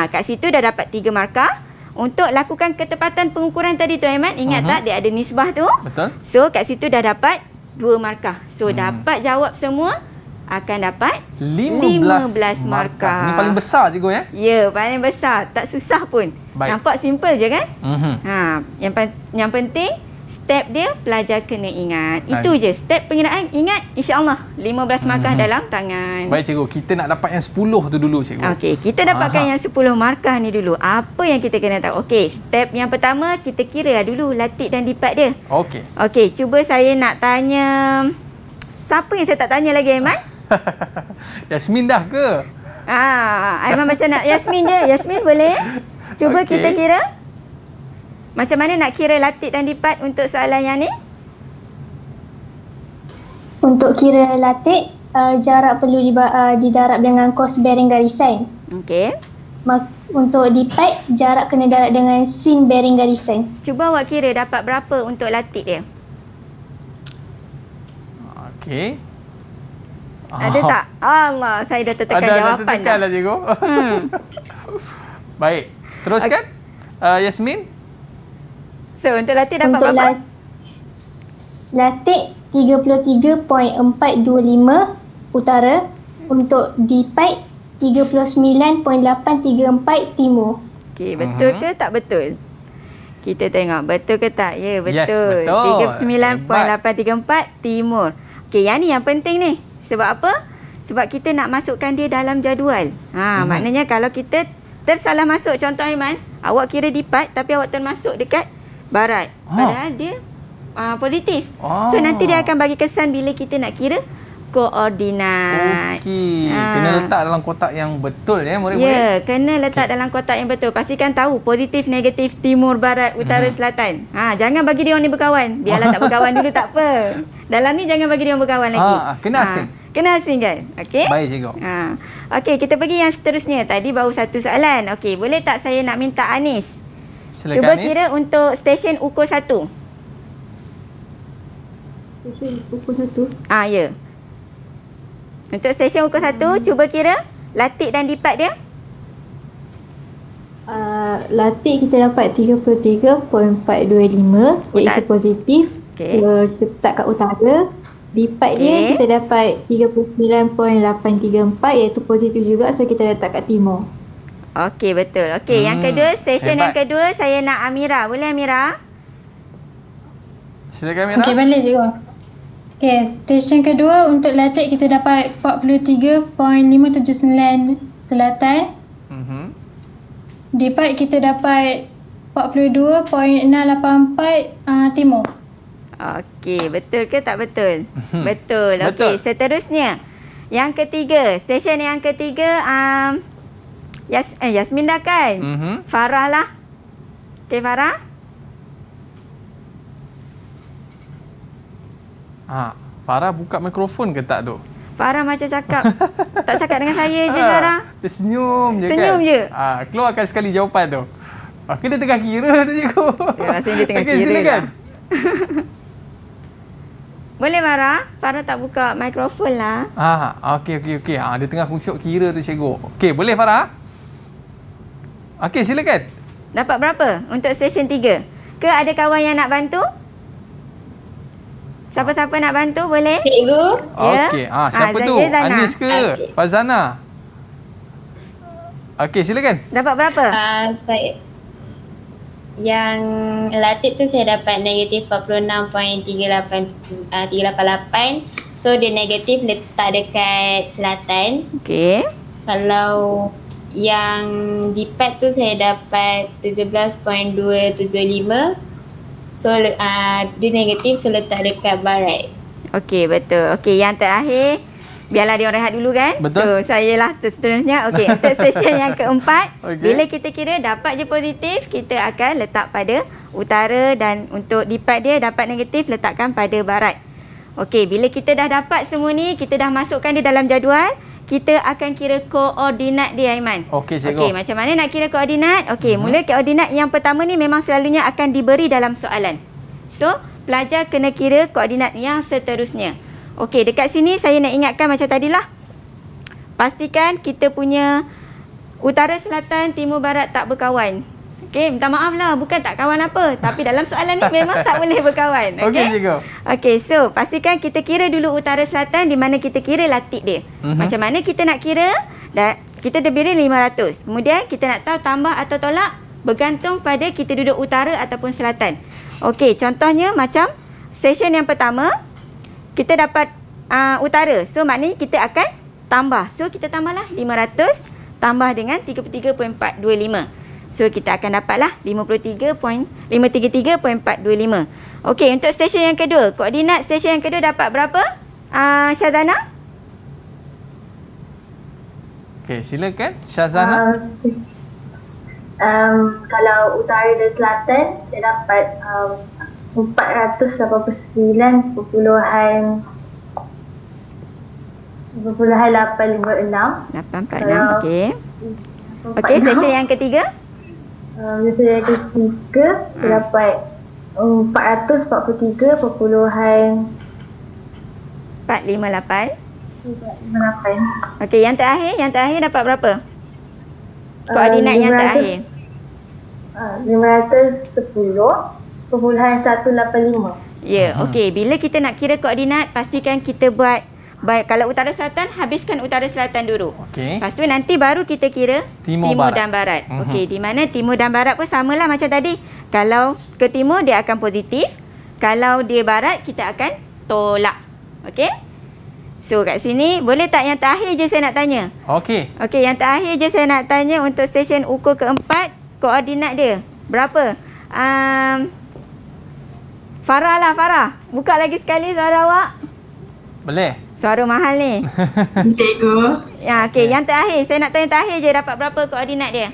Kat situ dah dapat 3 markah. Untuk lakukan ketepatan pengukuran tadi tu, Aiman, ingat tak dia ada nisbah tu? Betul. So kat situ dah dapat 2 markah. So dapat jawab semua akan dapat 15 markah. Ini paling besar cikgu ya? Ya, paling besar. Tak susah pun. Baik. Nampak simple je kan? Yang penting step dia pelajar kena ingat. Itu je step pengiraan. Ingat, insya-Allah 15 markah dalam tangan. Baik cikgu, kita nak dapat yang 10 tu dulu cikgu. Okey, kita dapatkan yang 10 markah ni dulu. Apa yang kita kena tahu? Okey, step yang pertama kita kira dulu latik dan lipat dia. Okey, cuba saya nak tanya, siapa yang saya tak tanya lagi, Aiman? Yasmin dah ke? Aiman macam nak Yasmin je. Yasmin boleh? Cuba kita kira. Macam mana nak kira latik dan lipat untuk soalan yang ni? Untuk kira latik, jarak perlu didarab dengan kos bearing garisan. Okey. Untuk lipat, jarak kena darab dengan sin bearing garisan. Cuba awak kira dapat berapa untuk latik dia? Okey. Ada tak? Allah, saya dah tertekan jawapan. Ada tertekan dah cikgu. Baik, teruskan Yasmin. So untuk latik dapat berapa? Latik 33.425 utara. Untuk lipat 39.834 timur. Okey, betul ke tak betul? Kita tengok betul ke tak? Ya, betul. Yes, betul. 39.834 timur. Okey, yang ni yang penting ni. Sebab apa? Sebab kita nak masukkan dia dalam jadual. Maknanya kalau kita tersalah masuk, contoh Aiman, awak kira lipat tapi awak termasuk dekat barat. Padahal dia positif. So nanti dia akan bagi kesan bila kita nak kira koordinat. Okey. Kena letak dalam kotak yang betul ya murid-murid. Ya, kena letak dalam kotak yang betul. Pastikan tahu positif, negatif, timur, barat, utara, selatan. Jangan bagi dia orang ni berkawan. Biarlah tak berkawan dulu tak apa. Dalam ni jangan bagi dia orang berkawan lagi. Kena asing. Kena asing kan? Okey. Baik cikgu. Okey, kita pergi yang seterusnya. Tadi baru satu soalan. Okey, boleh tak saya nak minta Anis? Silakan, cuba Anis. kira untuk stesen ukur 1. Stesen ukur 1. Ya. Untuk stesen ukur 1, cuba kira latik dan lipat dia. Latik kita dapat 33.425 iaitu positif. So kita letak kat utara. Lipat dia kita dapat 39.834 iaitu positif juga, so kita letak kat timur. Okey, betul. Okey, yang kedua, stesen yang kedua saya nak Amira. Boleh Amira? Silakan Amira. Okey, boleh cikgu. Okey, stesen kedua untuk latik kita dapat 43.579 selatan. Lipat kita dapat 42.684 timur. Okey, betul ke tak betul? Betul. Okey, seterusnya. Yang ketiga, stesen yang ketiga Yasmin dah kan? Farah lah. Okey, Farah? Farah buka mikrofon ke tak tu? Farah macam cakap tak cakap dengan saya je Farah. Dia senyum je senyum kan? Je. Keluarkan sekali jawapan tu. Dia tengah kira tu cikgu. Ya, rasanya dia tengah kira silakan. Boleh Farah? Farah tak buka mikrofon lah. Okey. Dia tengah kusyuk kira tu cikgu. Okey, boleh Farah? Okey, silakan. Dapat berapa untuk stesen 3? Ke ada kawan yang nak bantu? Siapa-siapa nak bantu boleh? Cikgu. Okey. Siapa tu? Anis ke? Fazana? Okey, silakan. Dapat berapa? Saya yang latik tu saya dapat negatif 46.388. So dia negatif letak dekat selatan. Okey. Kalau yang lipat tu saya dapat 17.275. So dia negatif, so letak dekat barat. Okey, betul. Okey, yang terakhir, biarlah dia orang rehat dulu kan. Betul. So, saya lah seterusnya. Okey, untuk stesen yang keempat, bila kita kira dapat je positif, kita akan letak pada utara, dan untuk dipat dia dapat negatif, letakkan pada barat. Okey, bila kita dah dapat semua ni, kita dah masukkan dia dalam jadual, kita akan kira koordinat dia, Aiman. Okey, cikgu. Okey, macam mana nak kira koordinat? Okey, mula koordinat yang pertama ni memang selalunya akan diberi dalam soalan. So, pelajar kena kira koordinat yang seterusnya. Okey, dekat sini saya nak ingatkan macam tadilah. Pastikan kita punya utara, selatan, timur, barat tak berkawan. Okey, minta maaf lah, bukan tak kawan apa. Tapi dalam soalan ni memang tak boleh berkawan. Okey, cikgu. Okey, so pastikan kita kira dulu utara, selatan, di mana kita kira latik dia. Macam mana kita nak kira? Kita diberi 500. Kemudian kita nak tahu tambah atau tolak, bergantung pada kita duduk utara ataupun selatan. Okey, contohnya macam session yang pertama, kita dapat utara. So, maknanya kita akan tambah. So, kita tambahlah 500 tambah dengan 33.425. So, kita akan dapatlah 533.425. Okey, untuk stesen yang kedua, koordinat stesen yang kedua dapat berapa? Syazana? Okey, silakan Syazana. Kalau utara dan selatan, saya dapat 489.856. Okey. Okey, sesi yang ketiga? Sesi yang ketiga, saya dapat 443.458. Okey, yang terakhir dapat berapa? Koordinat yang terakhir. 510.185. Ya, okey. Bila kita nak kira koordinat, pastikan kita buat baik. Kalau utara selatan, habiskan utara selatan dulu. Okey. Lepas tu nanti baru kita kira timur dan barat. Okey, di mana timur dan barat pun samalah macam tadi. Kalau ke timur dia akan positif, kalau dia barat kita akan tolak. Okey? So kat sini boleh tak yang terakhir je saya nak tanya? Okey. Okey, yang terakhir je saya nak tanya untuk stesen ukur keempat, koordinat dia berapa? Farah. Buka lagi sekali suara awak. Boleh. Suara mahal ni. Cikgu. Ya, okey. Yang terakhir, saya nak tanya terakhir je dapat berapa koordinat dia?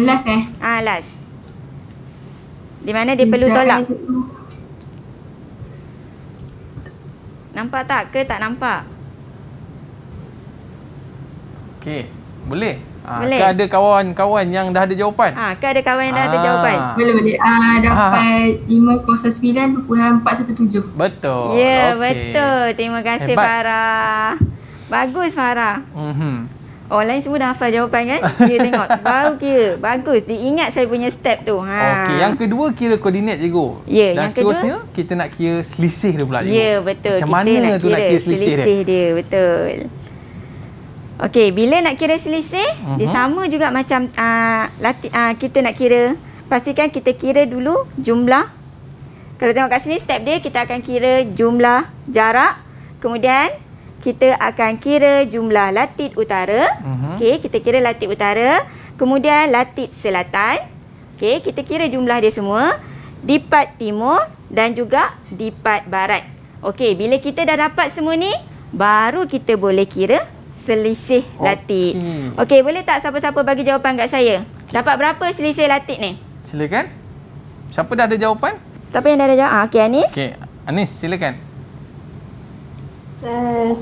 Last last. Di mana dia perlu tolak? Nampak tak ke tak nampak? Okey, boleh. Boleh. Ke ada kawan-kawan yang dah ada jawapan? Ke ada kawan yang dah ada jawapan? Boleh. Dapat 509.417. Betul. Ya, okey. betul. Terima kasih, Hebat. Farah. Bagus, Farah. Orang lain semua dah hafal jawapan kan? Dia tengok. Baru kira. Bagus. Diingat saya punya step tu. Okey, yang kedua kira koordinat, cikgu. Ya, dan yang kedua seterusnya kita nak kira selisih dia pula, cikgu. Ya, betul. Macam kita mana nak tu nak kira selisih dia? Betul. Okey, bila nak kira selisih, dia sama juga macam kita nak kira. Pastikan kita kira dulu jumlah. Kalau tengok kat sini step dia, kita akan kira jumlah jarak. Kemudian kita akan kira jumlah latit utara. Okey, kita kira latit utara. Kemudian latit selatan. Okey, kita kira jumlah dia semua. Dipat timur dan juga dipat barat. Okey, bila kita dah dapat semua ni, baru kita boleh kira selisih latit. Okey, boleh tak siapa-siapa bagi jawapan kat saya? Dapat berapa selisih latit ni? Silakan. Siapa dah ada jawapan? Siapa yang dah ada jawab? Okey, Anis. Okey, Anis silakan.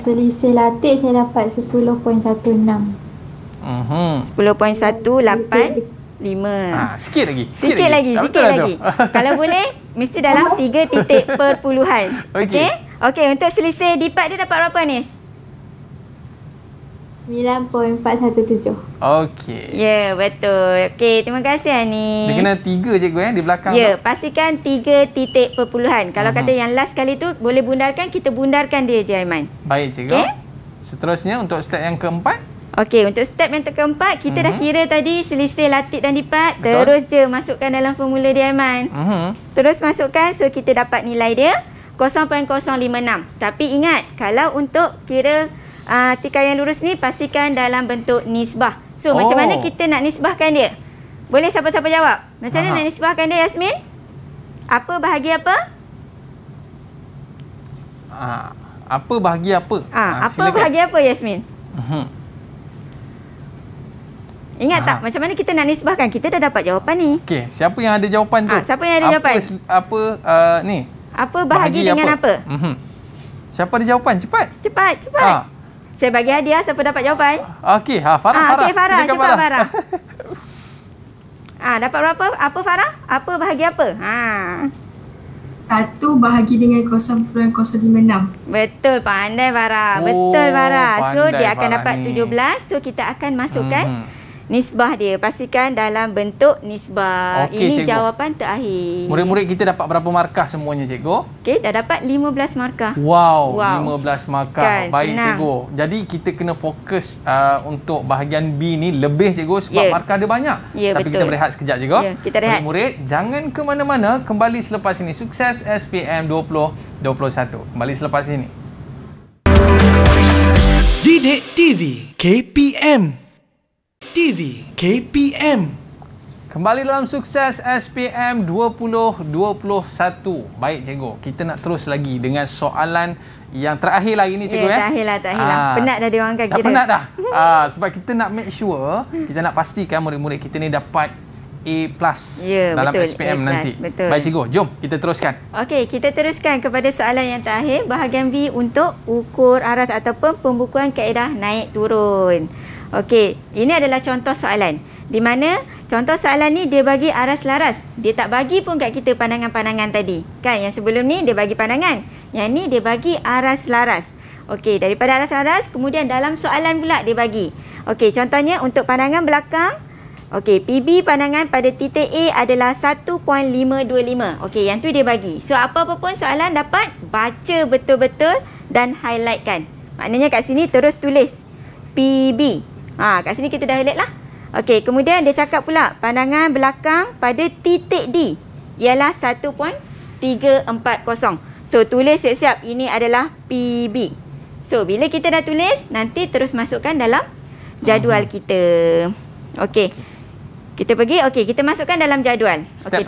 Selisih latik saya dapat 10.16. 10.185. Sikit lagi. Sikit lagi. Kalau boleh, mesti dalam 3 titik perpuluhan. Okey? Okey, untuk selisih dipat dia dapat berapa, Anis? 9.417. Okey. Ya, betul. Okey, terima kasih, Anis. Dia kena 3, cikgu, di belakang. Ya, pastikan 3 titik perpuluhan. Kalau kata yang last kali tu boleh bundarkan, kita bundarkan dia je, Aiman. Baik, cikgu. Okay? Seterusnya untuk step yang keempat. Okey, untuk step yang keempat, kita dah kira tadi selisih latik dan dipat. Betul. Terus je masukkan dalam formula dia, Aiman. Terus masukkan, so kita dapat nilai dia 0.056. Tapi ingat, kalau untuk kira tikaian lurus ni, pastikan dalam bentuk nisbah. So, macam mana kita nak nisbahkan dia? Boleh siapa-siapa jawab? Macam mana nak nisbahkan dia, Yasmin? Apa bahagi apa? Apa bahagi apa? Apa bahagi apa, Yasmin? Ingat tak macam mana kita nak nisbahkan? Kita dah dapat jawapan ni. Okey, siapa yang ada jawapan tu? Siapa yang ada jawapan? Ni. Apa bahagi dengan apa? Siapa ada jawapan? Cepat. Saya bagi hadiah siapa dapat jawapan. Okey, Farah. Okey, Farah. Cepat Farah. Dapat berapa? Apa Farah? Apa bahagi apa? 1 bahagi dengan 0.056. Betul, pandai Farah. Betul Farah. So dia akan dapat 17. So kita akan masukkan nisbah dia. Pastikan dalam bentuk nisbah. Ini cikgu, jawapan terakhir. Murid-murid kita dapat berapa markah semuanya, cikgu? Okey, dah dapat 15 markah. Wow. 15 markah. Kan, baik senang, cikgu. Jadi kita kena fokus untuk bahagian B ni lebih, cikgu, sebab markah dia banyak. Tapi betul, kita berehat sekejap, cikgu. Kita rehat. Murid-murid, jangan ke mana-mana. Kembali selepas ini. Sukses SPM 2021. Kembali selepas ini. Didik TV KPM TV KPM. Kembali dalam Sukses SPM 2021. Baik cikgu, kita nak terus lagi dengan soalan yang terakhir lagi ni, cikgu. Terakhir lah. Penat dah dia orang kira. Penat dah. Sebab kita nak make sure, kita nak pastikan murid-murid kita ni dapat A+ dalam SPM nanti. Betul. Baik cikgu, jom kita teruskan. Okey, kita teruskan kepada soalan yang terakhir, bahagian B untuk ukur aras ataupun pembukuan kaedah naik turun. Okey, ini adalah contoh soalan. Di mana contoh soalan ni dia bagi aras laras. Dia tak bagi pun kat kita pandangan-pandangan tadi. Kan yang sebelum ni dia bagi pandangan. Yang ni dia bagi aras laras. Okey, daripada aras laras kemudian dalam soalan pula dia bagi. Okey, contohnya untuk pandangan belakang. Okey, PB pandangan pada titik A adalah 1.525. Okey, yang tu dia bagi. So apa-apa pun soalan dapat baca betul-betul dan highlightkan. Maknanya kat sini terus tulis PB. Kat sini kita dah highlight lah. Okey, kemudian dia cakap pula pandangan belakang pada titik D ialah 1.340. So tulis siap-siap ini adalah PB. So bila kita dah tulis, nanti terus masukkan dalam jadual kita. Okey. Kita pergi, kita masukkan dalam jadual. Step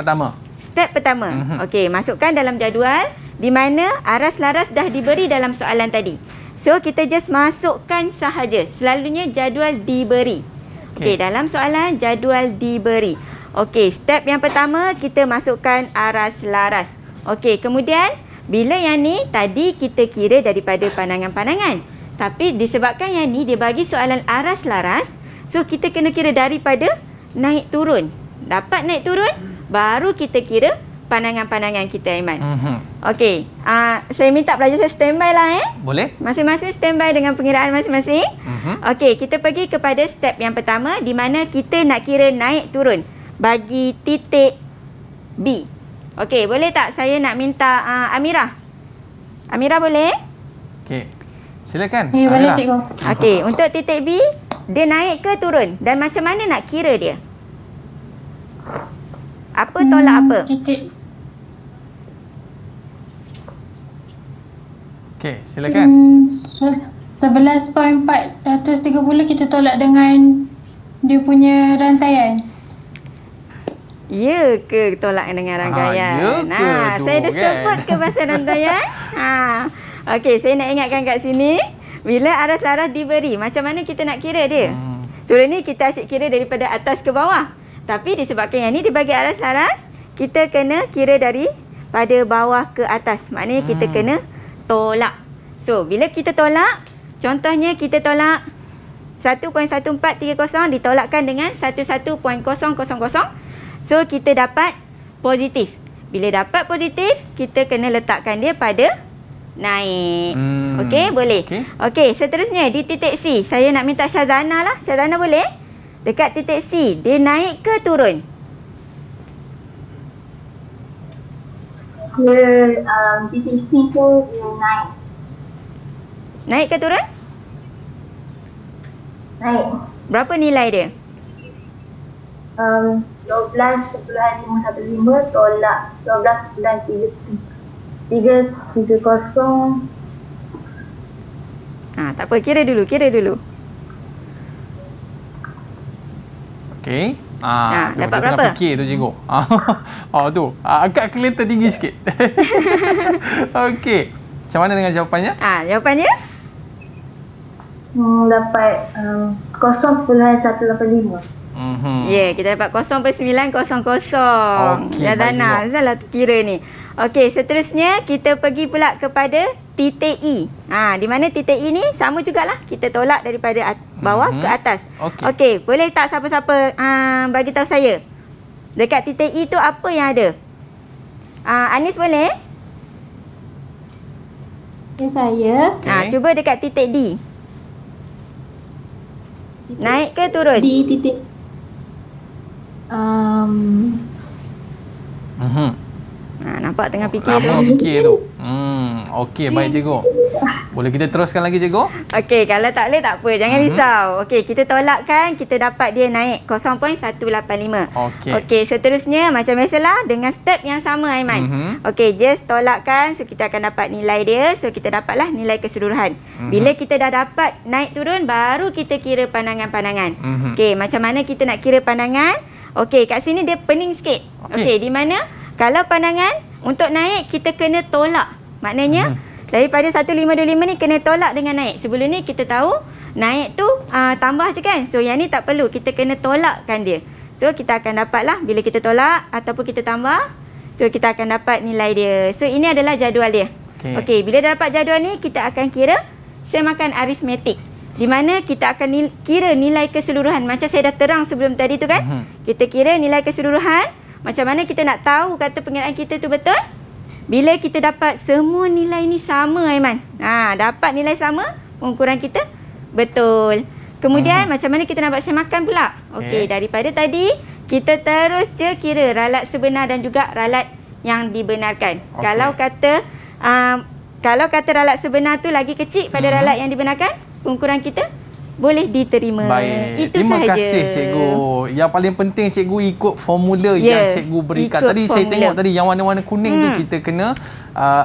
pertama. Okey, masukkan dalam jadual di mana aras laras dah diberi dalam soalan tadi. So, kita just masukkan sahaja. Selalunya jadual diberi. Okey, dalam soalan jadual diberi. Okey, step yang pertama kita masukkan aras laras. Okey, kemudian bila yang ni tadi kita kira daripada pandangan-pandangan. Tapi disebabkan yang ni dia bagi soalan aras laras, so kita kena kira daripada naik turun. Dapat naik turun, baru kita kira pandangan-pandangan kita, Aiman. Okey, saya minta pelajar saya standby lah. Boleh. Masing-masing standby dengan pengiraan masing-masing. Okey, kita pergi kepada step yang pertama di mana kita nak kira naik turun bagi titik B. Okey, boleh tak saya nak minta Amira? Amira boleh? Okey. Silakan. Boleh, cikgu. Okey, untuk titik B, dia naik ke turun dan macam mana nak kira dia? Apa tolak apa? Titik. Okey, silakan. 11.430 kita tolak dengan dia punya rantaian. Ya ke tolak dengan rantaian? Saya dah sebut ke pasal rantaian? Okey, saya nak ingatkan kat sini. Bila aras laras diberi, macam mana kita nak kira dia? Sebelum ni kita asyik kira daripada atas ke bawah. Tapi disebabkan yang ni dibagi aras laras, kita kena kira daripada bawah ke atas. Maknanya kita kena tolak. So, bila kita tolak, contohnya kita tolak 1.1430 ditolakkan dengan 11.000. So, kita dapat positif. Bila dapat positif, kita kena letakkan dia pada naik. Okey, boleh. Okey, seterusnya di titik C. Saya nak minta Syazana lah. Syazana boleh? Dekat titik C, dia naik ke turun? Titik C tu dia naik. Naik ke turun? Naik. Berapa nilai dia? 12.515 tolak 12.330. Tak apa, kira dulu. Okey. Dapat berapa? Tengah fikir tu cikgu. Tu. Agak kelihatan tinggi sikit. Okey. Macam mana dengan jawapannya? Jawapannya? Dapat 0.185. Kita dapat 0.900. Dana, salah kira ni. Okey, seterusnya kita pergi pula kepada titik E. Di mana titik E ni sama jugalah. Kita tolak daripada bawah ke atas. Okey, boleh tak siapa-siapa bagi tahu saya? Dekat titik E tu apa yang ada? Anis boleh? Saya. Cuba dekat titik D. Naik ke turun? Di titik nampak tengah fikir tu. Okey, baik cikgu. Boleh kita teruskan lagi cikgu? Okey, kalau tak boleh tak apa, jangan risau. Okey, kita tolakkan, kita dapat dia naik 0.185. Okey, seterusnya macam biasalah dengan step yang sama Aiman. Okey, just tolakkan, so kita akan dapat nilai dia. So kita dapatlah nilai keseluruhan. Bila kita dah dapat naik turun, baru kita kira pandangan-pandangan. Okey, macam mana kita nak kira pandangan? Okey, kat sini dia pening sikit. Okey, di mana kalau pandangan untuk naik kita kena tolak. Maknanya daripada 1525 ni kena tolak dengan naik. Sebelum ni kita tahu naik tu tambah je kan. So yang ni tak perlu, kita kena tolakkan dia. So kita akan dapatlah bila kita tolak ataupun kita tambah. So kita akan dapat nilai dia. So ini adalah jadual dia. Okey, bila dah dapat jadual ni kita akan kira semakan aritmetik. Di mana kita akan kira nilai keseluruhan. Macam saya dah terang sebelum tadi tu kan. Kita kira nilai keseluruhan. Macam mana kita nak tahu kata pengiraan kita tu betul? Bila kita dapat semua nilai ni sama Aiman. Dapat nilai sama, pengukuran kita betul. Kemudian macam mana kita nak buat semakan pula? Okey, daripada tadi kita terus je kira ralat sebenar dan juga ralat yang dibenarkan. Kalau kata ralat sebenar tu lagi kecil pada ralat yang dibenarkan, pengukuran kita boleh diterima. Baik. Itu Terima sahaja. kasih cikgu. Yang paling penting cikgu ikut formula yang cikgu berikan. Tadi saya tengok tadi yang warna-warna kuning tu kita kena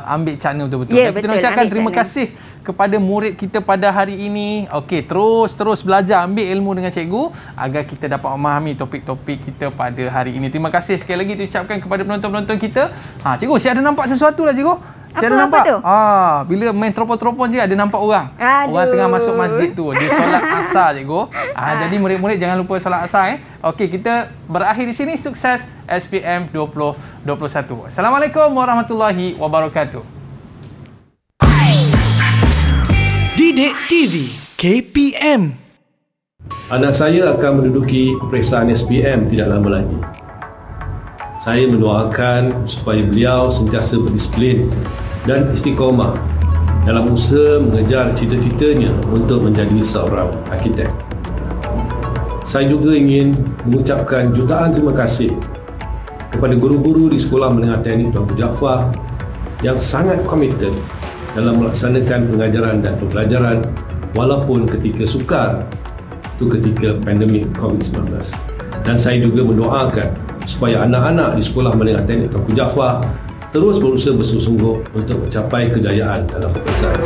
ambil cakna betul-betul. Kita nak ucapkan terima kasih kepada murid kita pada hari ini. Okey, terus belajar, ambil ilmu dengan cikgu agar kita dapat memahami topik-topik kita pada hari ini. Terima kasih sekali lagi diucapkan kepada penonton-penonton kita. Cikgu, saya ada nampak sesuatu lah cikgu. Saya ada nampak tu? Bila main teropong-teropong je ada nampak orang. Orang tengah masuk masjid tu. Dia solat asar cikgu. Jadi murid-murid jangan lupa solat asar. Okey, kita berakhir di sini. Sukses SPM 2021. Assalamualaikum warahmatullahi wabarakatuh. Didik TV KPM. Anak saya akan menduduki peperiksaan SPM tidak lama lagi. Saya mendoakan supaya beliau sentiasa berdisiplin dan istiqamah dalam usaha mengejar cita-citanya untuk menjadi seorang arkitek. Saya juga ingin mengucapkan jutaan terima kasih kepada guru-guru di Sekolah Menengah Teknik Tuanku Jaafar yang sangat komited dalam melaksanakan pengajaran dan pembelajaran walaupun ketika sukar, itu ketika pandemik COVID-19. Dan saya juga mendoakan supaya anak-anak di Sekolah Menengah Teknik Tuanku Jaafar terus berusaha bersungguh-sungguh untuk mencapai kejayaan dalam peperiksaan.